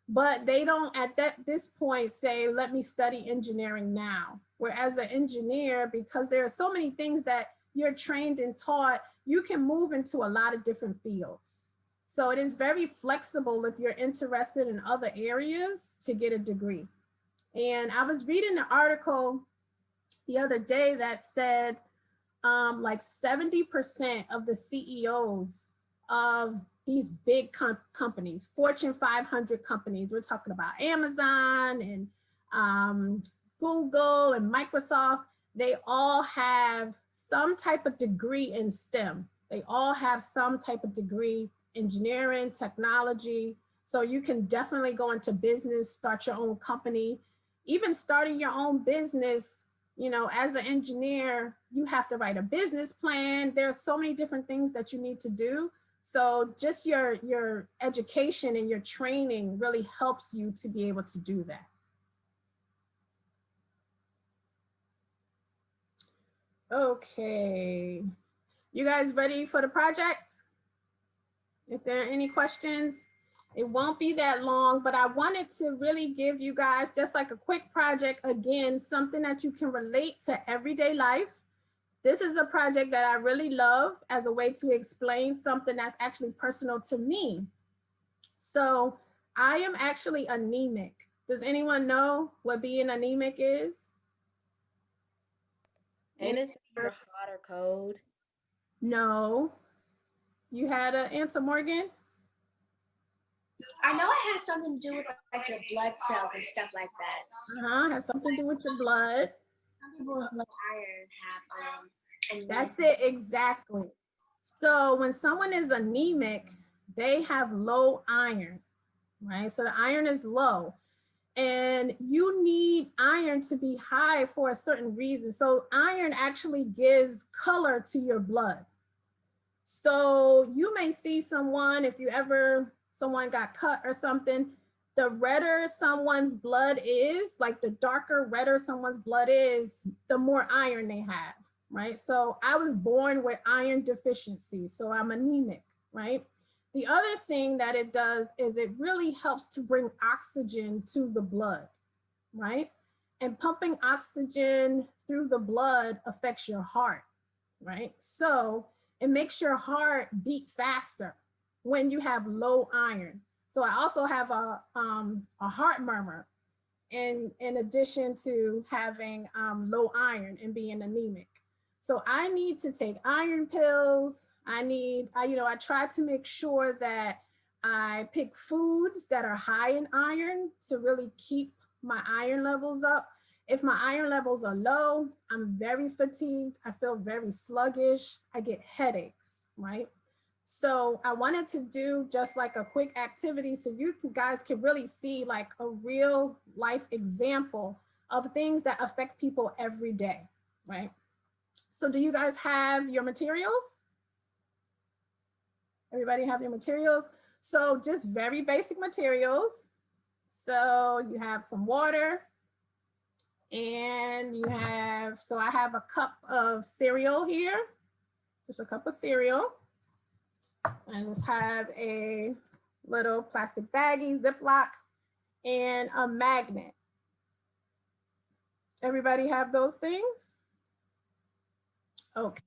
Speaker 2: but they don't at this point say, let me study engineering now. Whereas an engineer, because there are so many things that you're trained and taught, you can move into a lot of different fields. So it is very flexible if you're interested in other areas to get a degree. And I was reading an article the other day that said, like 70% of the CEOs of these big companies, Fortune 500 companies, we're talking about Amazon and Google and Microsoft, they all have some type of degree in STEM. They all have some type of degree, engineering, technology. So you can definitely go into business, start your own company. Even starting your own business, you know, as an engineer, you have to write a business plan. There are so many different things that you need to do. So just your education and your training really helps you to be able to do that. Okay, you guys ready for the project? If there are any questions, it won't be that long, but I wanted to really give you guys just like a quick project, again, something that you can relate to everyday life. This is a project that I really love as a way to explain something that's actually personal to me. So I am actually anemic. Does anyone know what being anemic is?
Speaker 5: Ain't it super hot or cold?
Speaker 2: No. You had an answer, Morgan?
Speaker 4: I know it has something to do with like your blood cells and stuff like that.
Speaker 2: Has something to do with your blood.
Speaker 4: Some people with low iron have
Speaker 2: That's it, exactly. So when someone is anemic, they have low iron. right? So the iron is low. And you need iron to be high for a certain reason. So iron actually gives color to your blood. So you may see someone, if you ever, someone got cut or something, the redder someone's blood is, like the darker redder someone's blood is, the more iron they have, right? So I was born with iron deficiency, so I'm anemic, right? The other thing that it does is it really helps to bring oxygen to the blood, right? And pumping oxygen through the blood affects your heart, right? So it makes your heart beat faster when you have low iron. So I also have a heart murmur in addition to having low iron and being anemic. So I need to take iron pills. I try to make sure that I pick foods that are high in iron to really keep my iron levels up. If my iron levels are low, I'm very fatigued. I feel very sluggish. I get headaches, right? So I wanted to do just like a quick activity so you guys can really see like a real life example of things that affect people every day, right? So do you guys have your materials? Everybody have your materials? So just very basic materials. So you have some water and you have, so I have a cup of cereal here, just a cup of cereal. I just have a little plastic baggie, Ziploc, and a magnet. Everybody have those things? Okay.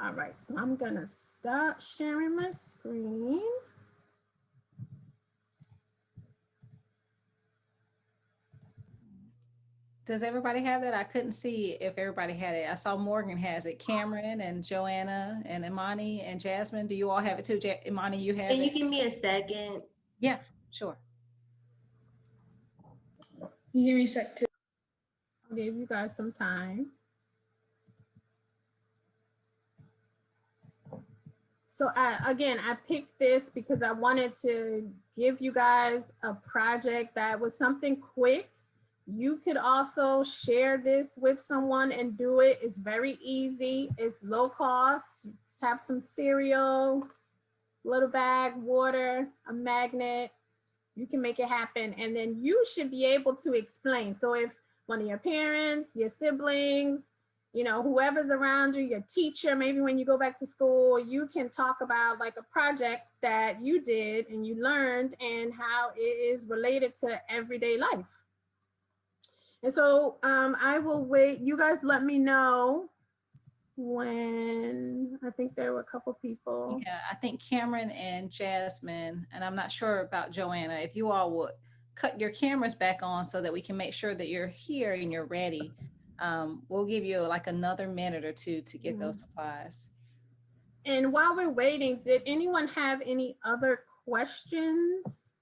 Speaker 2: All right, so I'm gonna stop sharing my screen.
Speaker 1: Does everybody have that? I couldn't see if everybody had it. I saw Morgan has it. Cameron and Joanna and Imani and Jasmine. Do you all have it too? Imani, you have
Speaker 5: Can you
Speaker 1: it?
Speaker 5: give me a second?
Speaker 1: Yeah, sure.
Speaker 3: You give me a sec too.
Speaker 2: I'll give you guys some time. So I picked this because I wanted to give you guys a project that was something quick. You could also share this with someone and do it. It's very easy. It's low cost. Just have some cereal, little bag, water, a magnet. You can make it happen. And then you should be able to explain. So if one of your parents, your siblings, you know, whoever's around you, your teacher, maybe when you go back to school, you can talk about like a project that you did and you learned and how it is related to everyday life. And so I will wait. You guys let me know when, I think there were a couple people.
Speaker 1: Yeah, I think Cameron and Jasmine, and I'm not sure about Joanna, if you all would cut your cameras back on so that we can make sure that you're here and you're ready. We'll give you like another minute or two to get those supplies.
Speaker 2: And while we're waiting, did anyone have any other questions?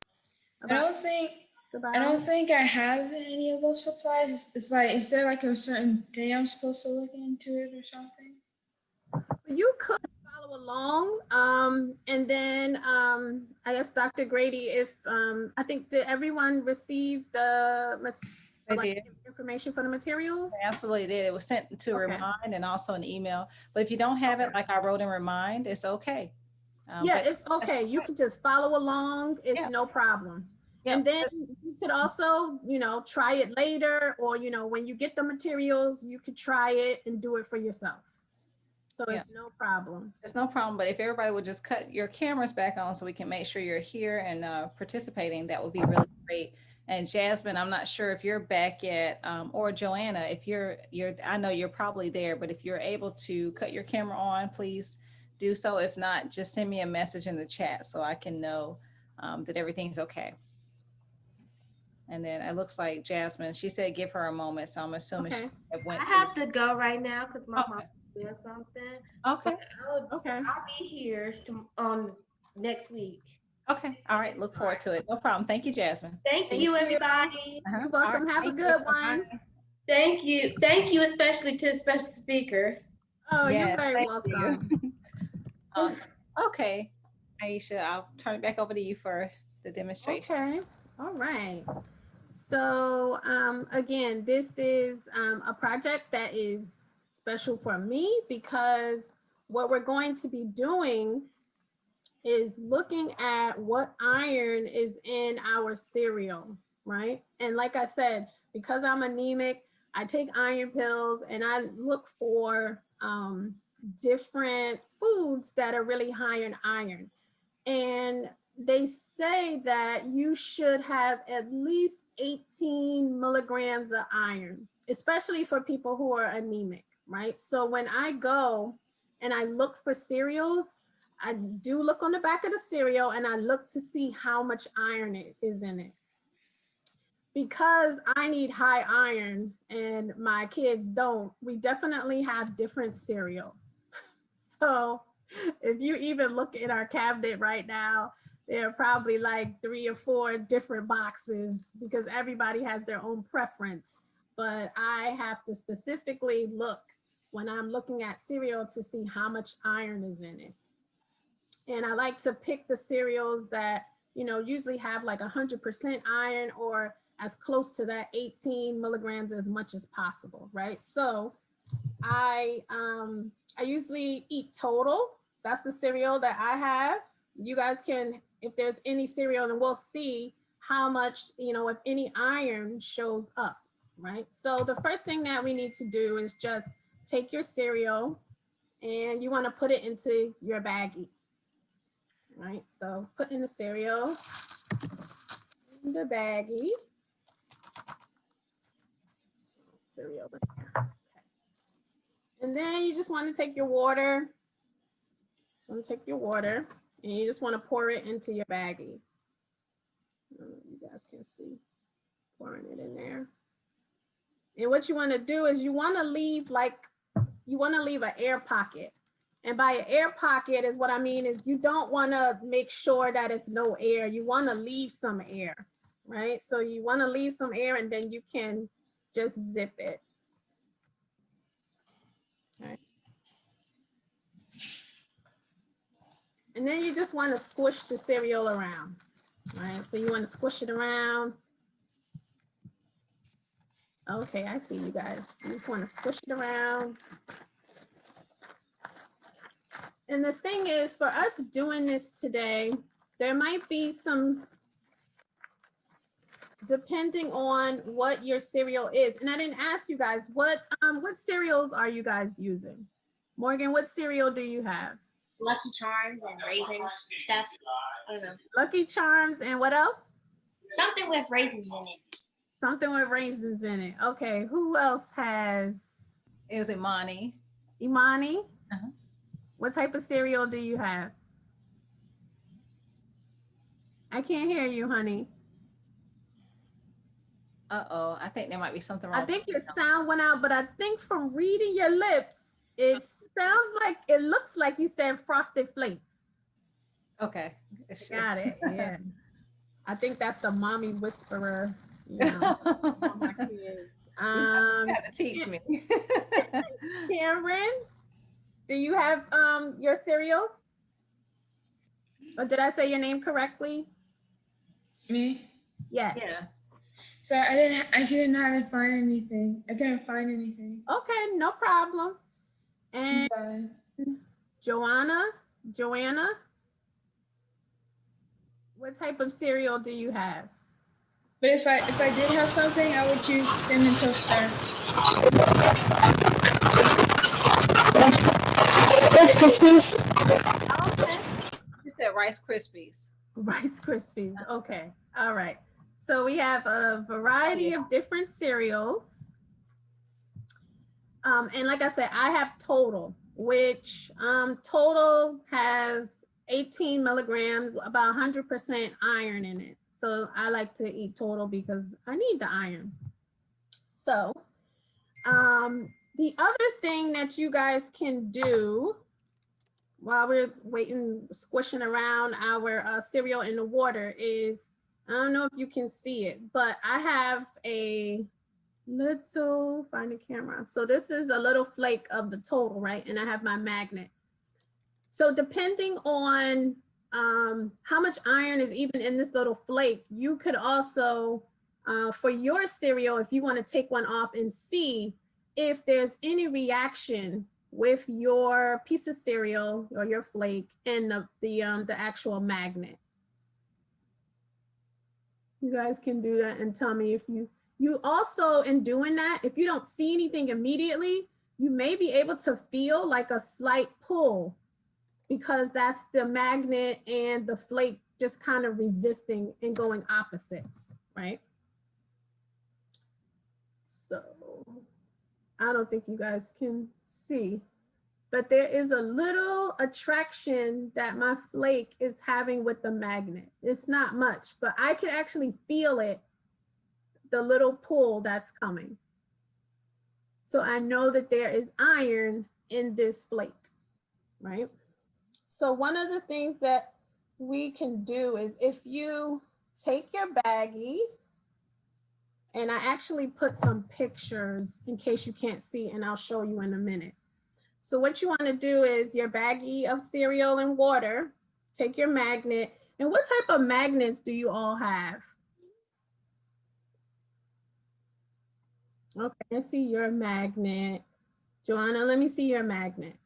Speaker 3: I don't think I have any of those supplies. It's like, is there like a certain day I'm supposed to look into it or something?
Speaker 2: You could follow along. And then I guess Dr. Grady, if I think, did everyone receive the information for the materials?
Speaker 1: They absolutely did. It was sent to Remind and also an email. But if you don't have it, like I wrote in Remind, it's okay.
Speaker 2: Yeah, it's okay. You can just follow along. It's no problem. Yep. And then you could also, you know, try it later, or, you know, when you get the materials, you could try it and do it for yourself. So it's no problem.
Speaker 1: It's no problem. But if everybody would just cut your cameras back on so we can make sure you're here and participating, that would be really great. And Jasmine, I'm not sure if you're back yet, or Joanna, if you're, I know you're probably there, but if you're able to cut your camera on, please do so. If not, just send me a message in the chat so I can know that everything's okay. And then it looks like Jasmine, she said give her a moment, so I'm assuming she went.
Speaker 5: I have to go right now because my mom is doing something.
Speaker 2: Okay.
Speaker 5: I'll be here on next week.
Speaker 1: Okay. All right. Look forward to it. No problem. Thank you, Jasmine.
Speaker 5: Thank you, everybody.
Speaker 2: You're welcome. Have a good one.
Speaker 5: Thank you. Thank you, especially to the special speaker.
Speaker 2: Oh, you're very welcome.
Speaker 1: Awesome. Okay, Aisha, I'll turn it back over to you for the demonstration.
Speaker 2: Okay, all right. So again, this is a project that is special for me because what we're going to be doing is looking at what iron is in our cereal, right? And like I said, because I'm anemic, I take iron pills and I look for different foods that are really high in iron. And they say that you should have at least 18 milligrams of iron, especially for people who are anemic, right? So when I go and I look for cereals, I do look on the back of the cereal and I look to see how much iron is in it. Because I need high iron and my kids don't, we definitely have different cereal. So if you even look in our cabinet right now, there are probably like 3 or 4 different boxes because everybody has their own preference. But I have to specifically look when I'm looking at cereal to see how much iron is in it. And I like to pick the cereals that, you know, usually have like 100% iron or as close to that 18 milligrams as much as possible, right? So I usually eat Total. That's the cereal that I have. You guys can, if there's any cereal, and we'll see how much, you know, if any iron shows up, right? So the first thing that we need to do is just take your cereal and you want to put it into your baggie, right? So put in the cereal in the baggie. Cereal in there. Okay. And then you just want to take your water. Just want to take your water and you just want to pour it into your baggie. You guys can see pouring it in there. And what you want to do is you want to leave an air pocket. And by an air pocket is what I mean is you don't want to make sure that it's no air. You want to leave some air, right? So you want to leave some air and then you can just zip it. Okay. And then you just want to squish the cereal around, right? So you want to squish it around. Okay, I see you guys. You just want to squish it around. And the thing is, for us doing this today, there might be some, depending on what your cereal is. And I didn't ask you guys, what cereals are you guys using? Morgan, what cereal do you have?
Speaker 4: Lucky Charms and raisin stuff. I don't know.
Speaker 2: Lucky Charms and what else?
Speaker 4: Something with raisins in it.
Speaker 2: Something with raisins in it. Okay, who else has?
Speaker 1: It was Imani.
Speaker 2: Imani?
Speaker 1: Uh-huh.
Speaker 2: What type of cereal do you have? I can't hear you, honey.
Speaker 1: Uh-oh, I think there might be something wrong.
Speaker 2: I think your sound went out, but I think from reading your lips, it sounds like, it looks like you said Frosted Flakes.
Speaker 1: Okay.
Speaker 2: Got it, yeah. I think that's the mommy whisperer, you know, for my kids.
Speaker 1: You have to teach me.
Speaker 2: Cameron, do you have your cereal? Or did I say your name correctly?
Speaker 3: Me?
Speaker 2: Yes.
Speaker 1: Yeah.
Speaker 3: So I couldn't find anything. I couldn't find anything.
Speaker 2: Okay, no problem. And
Speaker 3: Sorry.
Speaker 2: Joanna, what type of cereal do you have?
Speaker 3: But if I did have something, I would choose Cinnamon Toast Star.
Speaker 4: Rice Krispies.
Speaker 2: Okay.
Speaker 1: You said Rice Krispies.
Speaker 2: Rice Krispies. Okay. All right. So we have a variety of different cereals. And like I said, I have Total, which Total has 18 milligrams, about 100% iron in it. So I like to eat Total because I need the iron. So the other thing that you guys can do while we're waiting, squishing around our cereal in the water is, I don't know if you can see it, but I have a little, find the camera. So this is a little flake of the Total, right? And I have my magnet. So depending on how much iron is even in this little flake, you could also, for your cereal, if you want to take one off and see if there's any reaction with your piece of cereal or your flake and the actual magnet. You guys can do that and tell me if you also, in doing that, if you don't see anything immediately, you may be able to feel like a slight pull, because that's the magnet and the flake just kind of resisting and going opposites, right? So I don't think you guys can see, but there is a little attraction that my flake is having with the magnet. It's not much, but I can actually feel it, the little pull that's coming. So I know that there is iron in this flake, right? So one of the things that we can do is, if you take your baggie, and I actually put some pictures in case you can't see, and I'll show you in a minute. So what you want to do is your baggie of cereal and water, take your magnet. And what type of magnets do you all have? Okay, I see your magnet. Joanna, let me see your magnet.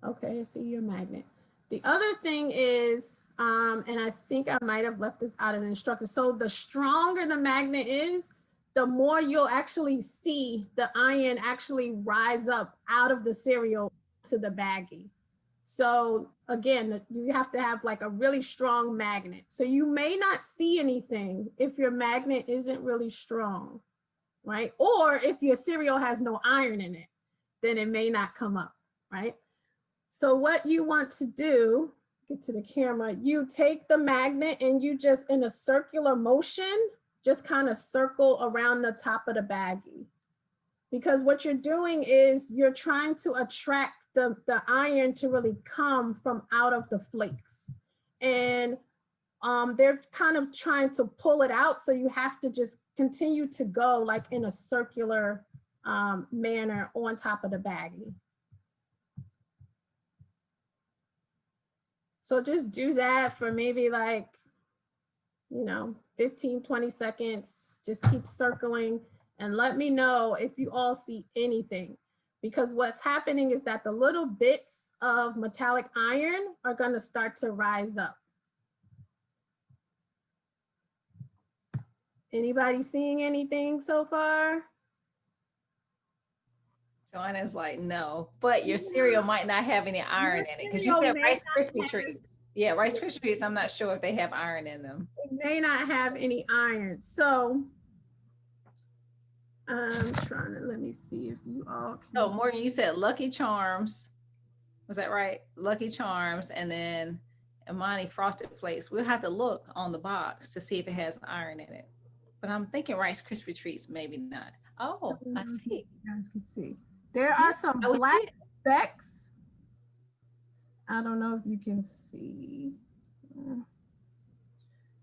Speaker 2: Okay, I see your magnet. The other thing is, and I think I might have left this out of the instructions. So the stronger the magnet is, the more you'll actually see the iron actually rise up out of the cereal to the baggie. So again, you have to have like a really strong magnet. So you may not see anything if your magnet isn't really strong, right? Or if your cereal has no iron in it, then it may not come up, right? So what you want to do, get to the camera, you take the magnet and you just, in a circular motion, just kind of circle around the top of the baggie. Because what you're doing is you're trying to attract the iron to really come from out of the flakes. And they're kind of trying to pull it out. So you have to just continue to go like in a circular manner on top of the baggie. So just do that for maybe like, 15, 20 seconds. Just keep circling and let me know if you all see anything. Because what's happening is that the little bits of metallic iron are going to start to rise up. Anybody seeing anything so far?
Speaker 1: Joanna's like, no, but your cereal might not have any iron in it, because you said Rice Krispie treats. Yeah, Rice Krispie treats, I'm not sure if they have iron in them.
Speaker 2: It may not have any iron. So I'm trying to, let me see if you all can.
Speaker 1: Oh, Morgan, you said Lucky Charms. Was that right? Lucky Charms, and then Imani Frosted Flakes. We'll have to look on the box to see if it has iron in it. But I'm thinking Rice Krispie treats, maybe not. Oh, I see.
Speaker 2: You guys can see. There are some black specks. I don't know if you can see.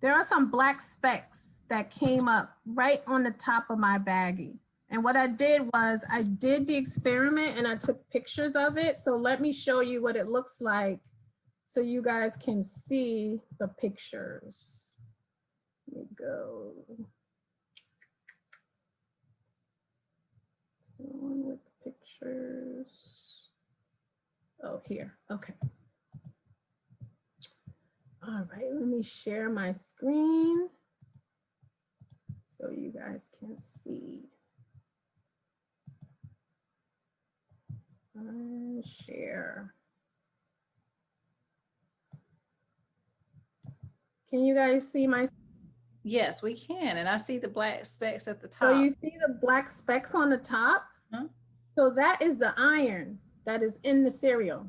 Speaker 2: There are some black specks that came up right on the top of my baggie. And what I did was I did the experiment and I took pictures of it. So let me show you what it looks like so you guys can see the pictures. Let me go. On with the pictures. Oh, here. Okay. All right, let me share my screen so you guys can see. Share. Can you guys see my?
Speaker 1: Yes, we can. And I see the black specks at the top.
Speaker 2: So you see the black specks on the top?
Speaker 1: Huh?
Speaker 2: So that is the iron that is in the cereal.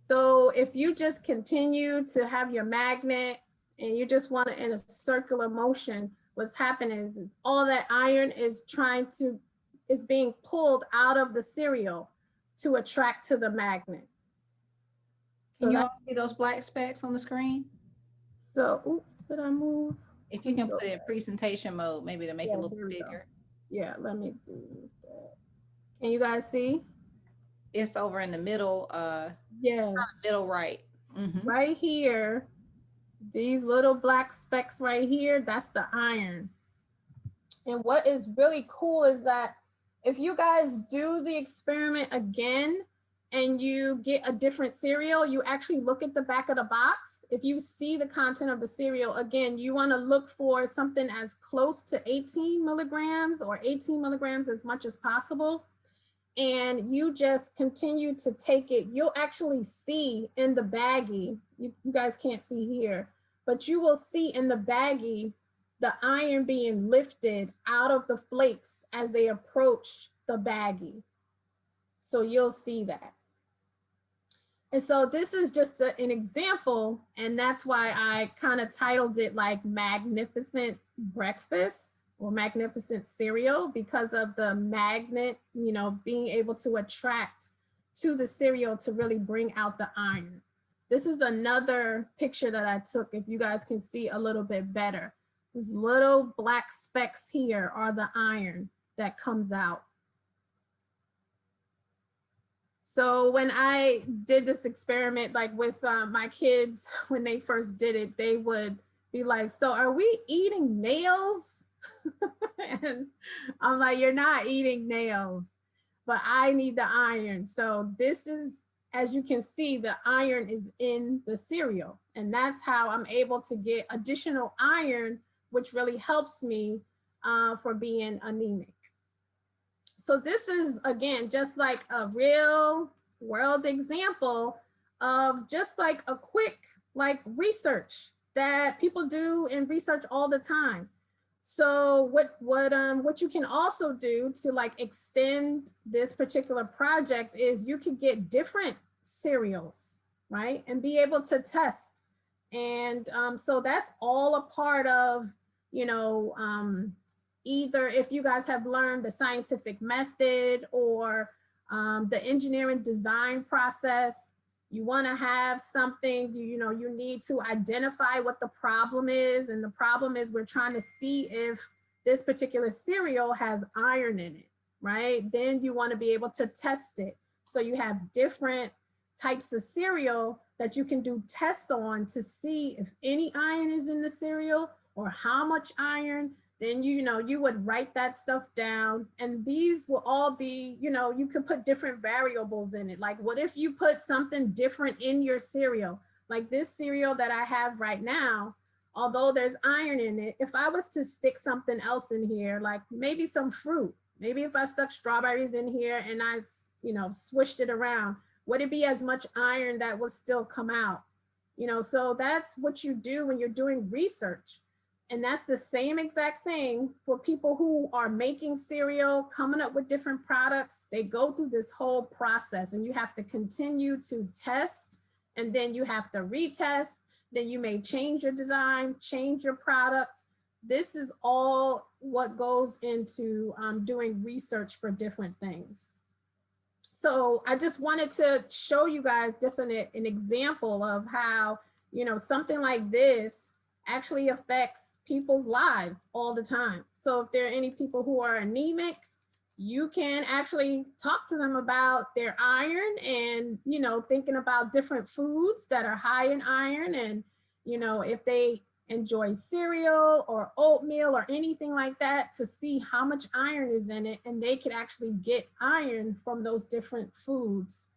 Speaker 2: So if you just continue to have your magnet and you just want it in a circular motion, what's happening is all that iron is being pulled out of the cereal to attract to the magnet. So
Speaker 1: can you all see those black specks on the screen?
Speaker 2: So, oops, did I move?
Speaker 1: If you can put it in presentation mode, maybe to make it a little bigger.
Speaker 2: Yeah, let me do that. Can you guys see?
Speaker 1: It's over in the middle,
Speaker 2: Yes,
Speaker 1: middle right. Mhm.
Speaker 2: right here, these little black specks right here, that's the iron. And what is really cool is that if you guys do the experiment again and you get a different cereal, you actually look at the back of the box. If you see the content of the cereal, again, you want to look for something as close to 18 milligrams or 18 milligrams as much as possible. And you just continue to take it. You'll actually see in the baggie, you guys can't see here, but you will see in the baggie the iron being lifted out of the flakes as they approach the baggie. So you'll see that. And so this is just an example, and that's why I kind of titled it like Mag-nificent Breakfast or Mag-nificent Cereal, because of the magnet, you know, being able to attract to the cereal to really bring out the iron. This is another picture that I took, if you guys can see a little bit better. These little black specks here are the iron that comes out. So when I did this experiment, like with my kids, when they first did it, they would be like, so are we eating nails? And I'm like, you're not eating nails, but I need the iron. So this is, as you can see, the iron is in the cereal. And that's how I'm able to get additional iron, which really helps me for being anemic. So this is, again, just like a real world example of just like a quick like research that people do in research all the time. So what you can also do to like extend this particular project is you could get different cereals, right? And be able to test. And so that's all a part of, you know, either if you guys have learned the scientific method or the engineering design process, you want to have something, you know, you need to identify what the problem is. And the problem is we're trying to see if this particular cereal has iron in it, right? Then you want to be able to test it. So you have different types of cereal that you can do tests on to see if any iron is in the cereal or how much iron. Then, you know, you would write that stuff down, and these will all be, you know, you could put different variables in it. Like, what if you put something different in your cereal? Like this cereal that I have right now, although there's iron in it, if I was to stick something else in here, like maybe some fruit, maybe if I stuck strawberries in here and I, you know, swished it around, would it be as much iron that would still come out? You know, so that's what you do when you're doing research. And that's the same exact thing for people who are making cereal, coming up with different products. They go through this whole process, and you have to continue to test, and then you have to retest. Then you may change your design, change your product. This is all what goes into doing research for different things. So I just wanted to show you guys just an example of how, you know, something like this actually affects people's lives all the time. So if there are any people who are anemic, you can actually talk to them about their iron and, you know, thinking about different foods that are high in iron. And, you know, if they enjoy cereal or oatmeal or anything like that, to see how much iron is in it. And they could actually get iron from those different foods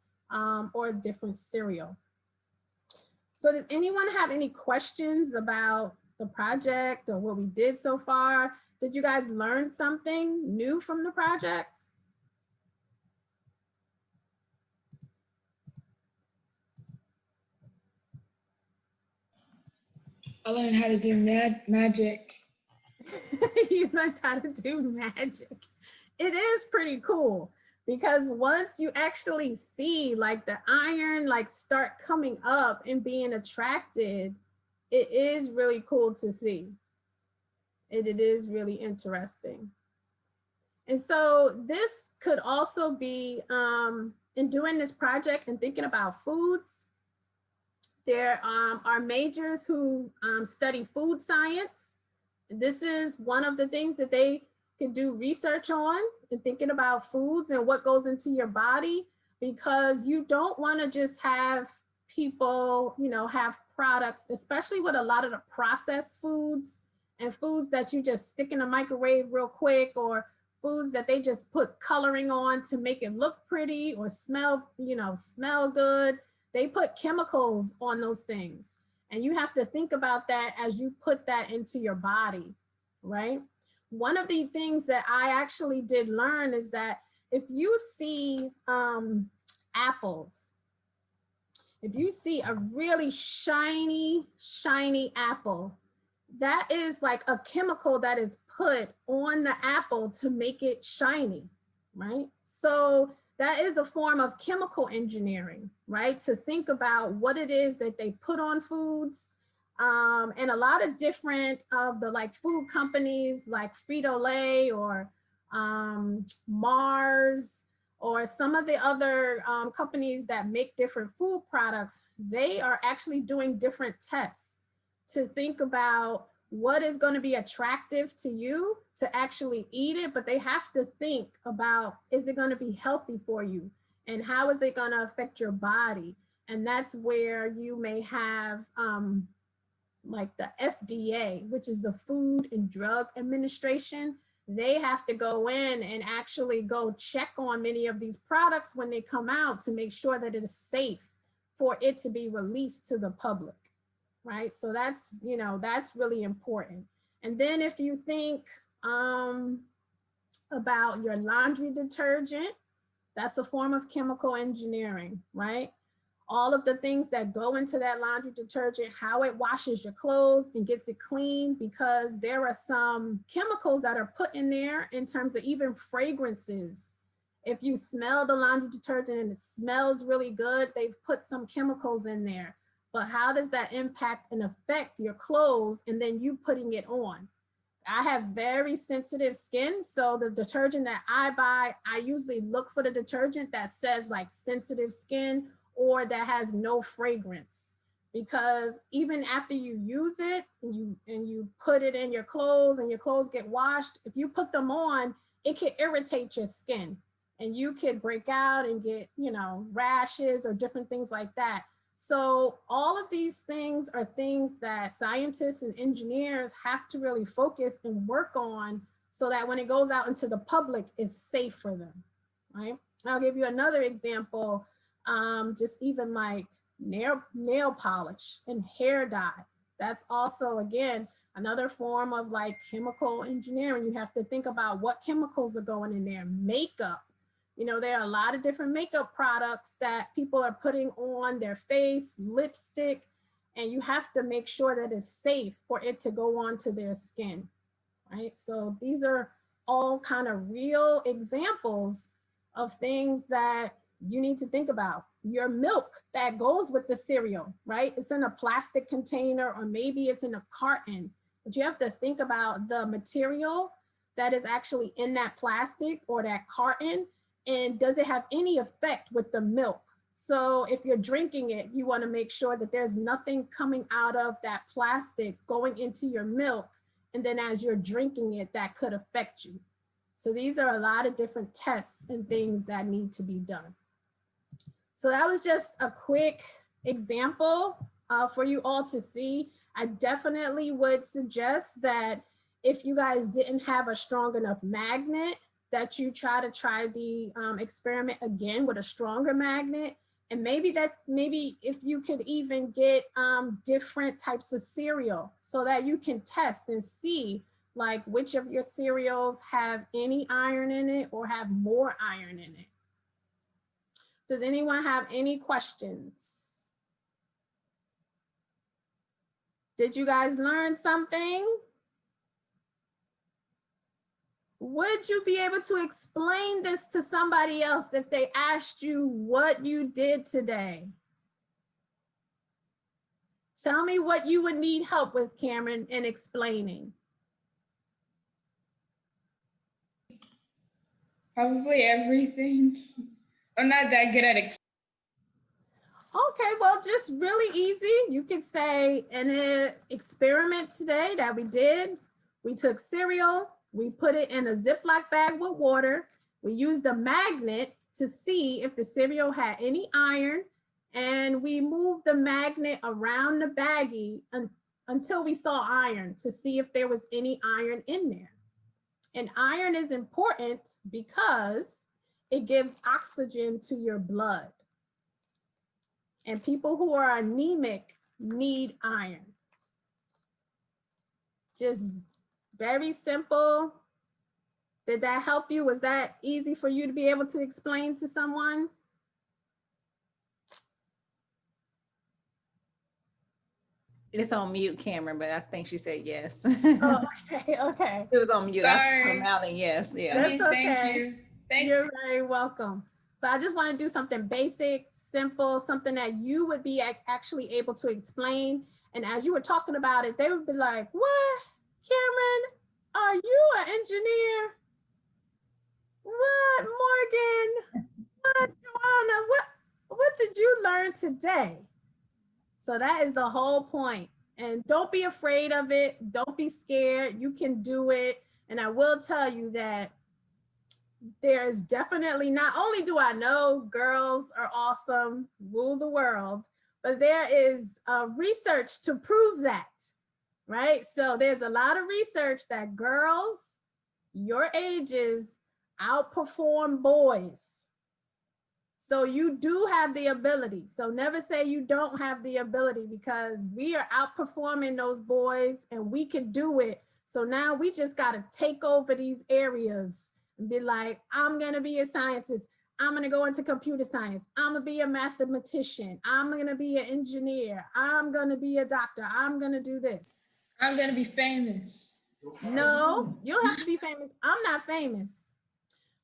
Speaker 2: or different cereal. So does anyone have any questions about the project or what we did so far? Did you guys learn something new from the project?
Speaker 3: I learned how to do magic.
Speaker 2: You learned how to do magic. It is pretty cool, because once you actually see like the iron like start coming up and being attracted, it is really cool to see. It is really interesting. And so this could also be in doing this project and thinking about foods. There are majors who study food science. This is one of the things that they can do research on, and thinking about foods and what goes into your body. because you don't want to just have people, you know, have products, especially with a lot of the processed foods and foods that you just stick in the microwave real quick, or foods that they just put coloring on to make it look pretty or smell, you know, smell good. They put chemicals on those things. And you have to think about that as you put that into your body, right? One of the things that I actually did learn is that if you see apples, if you see a really shiny apple, that is like a chemical that is put on the apple to make it shiny, right? So that is a form of chemical engineering, right? To think about what it is that they put on foods. And a lot of different of the like food companies like Frito-Lay or Mars, or some of the other companies that make different food products, they are actually doing different tests to think about what is going to be attractive to you to actually eat it, but they have to think about, is it going to be healthy for you? And how is it going to affect your body? And that's where you may have like the FDA, which is the Food and Drug Administration. They have to go in and actually go check on many of these products when they come out to make sure that it is safe for it to be released to the public, right? So that's, you know, that's really important. And then if you think about your laundry detergent, that's a form of chemical engineering, right? All of the things that go into that laundry detergent, how it washes your clothes and gets it clean, because there are some chemicals that are put in there in terms of even fragrances. If you smell the laundry detergent and it smells really good, they've put some chemicals in there. But how does that impact and affect your clothes and then you putting it on? I have very sensitive skin, so the detergent that I buy, I usually look for the detergent that says like sensitive skin or that has no fragrance, because even after you use it and you put it in your clothes and your clothes get washed, if you put them on, it can irritate your skin and you could break out and get, you know, rashes or different things like that. So all of these things are things that scientists and engineers have to really focus and work on so that when it goes out into the public, it's safe for them, right? I'll give you another example. Just even like nail polish and hair dye. That's also, again, another form of like chemical engineering. You have to think about what chemicals are going in there. Makeup, you know, there are a lot of different makeup products that people are putting on their face, lipstick, and you have to make sure that it's safe for it to go onto their skin, right? So these are all kind of real examples of things that you need to think about. Your milk that goes with the cereal, right? It's in a plastic container or maybe it's in a carton, but you have to think about the material that is actually in that plastic or that carton, and does it have any effect with the milk? So if you're drinking it, you want to make sure that there's nothing coming out of that plastic going into your milk, and then as you're drinking it, that could affect you. So these are a lot of different tests and things that need to be done. So that was just a quick example for you all to see. I definitely would suggest that if you guys didn't have a strong enough magnet, that you try the experiment again with a stronger magnet. And maybe if you could even get different types of cereal so that you can test and see like which of your cereals have any iron in it or have more iron in it. Does anyone have any questions? Did you guys learn something? Would you be able to explain this to somebody else if they asked you what you did today? Tell me what you would need help with, Cameron, in explaining.
Speaker 3: Probably everything. I'm not that good at explaining.
Speaker 2: Okay, well, just really easy. You could say in an experiment today that we did, we took cereal, we put it in a Ziploc bag with water, we used a magnet to see if the cereal had any iron, and we moved the magnet around the baggie until we saw iron to see if there was any iron in there. And iron is important because it gives oxygen to your blood. And people who are anemic need iron. Just very simple. Did that help you? Was that easy for you to be able to explain to someone?
Speaker 1: It's on mute, Cameron, but I think she said yes.
Speaker 2: Oh, okay, okay.
Speaker 1: It was on mute. I
Speaker 3: Sorry.
Speaker 1: saw her mouthing yes. Yeah.
Speaker 2: That's okay.
Speaker 3: Thank you.
Speaker 2: You're very welcome. So I just want to do something basic, simple, something that you would be actually able to explain. And as you were talking about it, they would be like, what? Cameron, are you an engineer? What, Morgan? What, Joanna? What did you learn today? So that is the whole point. And don't be afraid of it. Don't be scared. You can do it. And I will tell you that there is definitely, not only do I know girls are awesome, rule the world, but there is research to prove that, right? So there's a lot of research that girls your ages outperform boys. So you do have the ability. So never say you don't have the ability, because we are outperforming those boys and we can do it. So now we just got to take over these areas and be like, I'm going to be a scientist. I'm going to go into computer science. I'm going to be a mathematician. I'm going to be an engineer. I'm going to be a doctor. I'm going to do this.
Speaker 3: I'm going to be famous.
Speaker 2: No, you don't have to be famous. I'm not famous.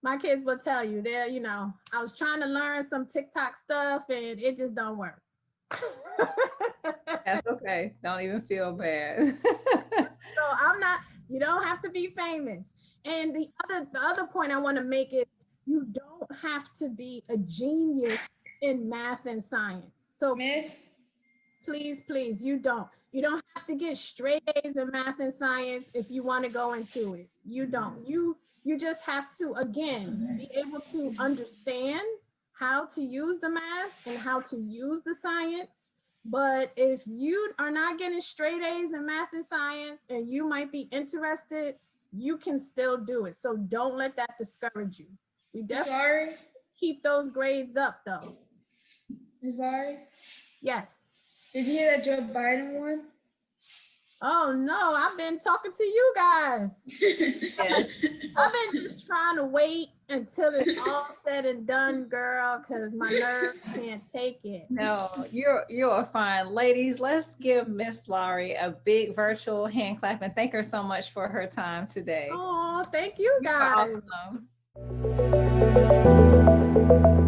Speaker 2: My kids will tell you, they're, you know, I was trying to learn some TikTok stuff and it just don't work.
Speaker 1: That's okay. Don't even feel bad.
Speaker 2: So I'm not, you don't have to be famous. And the other point I want to make is you don't have to be a genius in math and science. So
Speaker 3: Miss?
Speaker 2: please, you don't have to get straight A's in math and science if you want to go into it. You don't. You just have to, again, be able to understand how to use the math and how to use the science. But if you are not getting straight A's in math and science and you might be interested, you can still do it. So don't let that discourage you. We definitely keep those grades up though.
Speaker 3: Ms. Lawrey?
Speaker 2: Yes.
Speaker 3: Did you hear that Joe Biden won?
Speaker 2: Oh no, I've been talking to you guys. I've been just trying to wait until it's all said and done, girl, because my nerves can't take it.
Speaker 1: No, you're fine. Ladies, let's give Miss Lawrey a big virtual hand clap and thank her so much for her time today.
Speaker 2: Oh, thank you guys.
Speaker 1: You're awesome.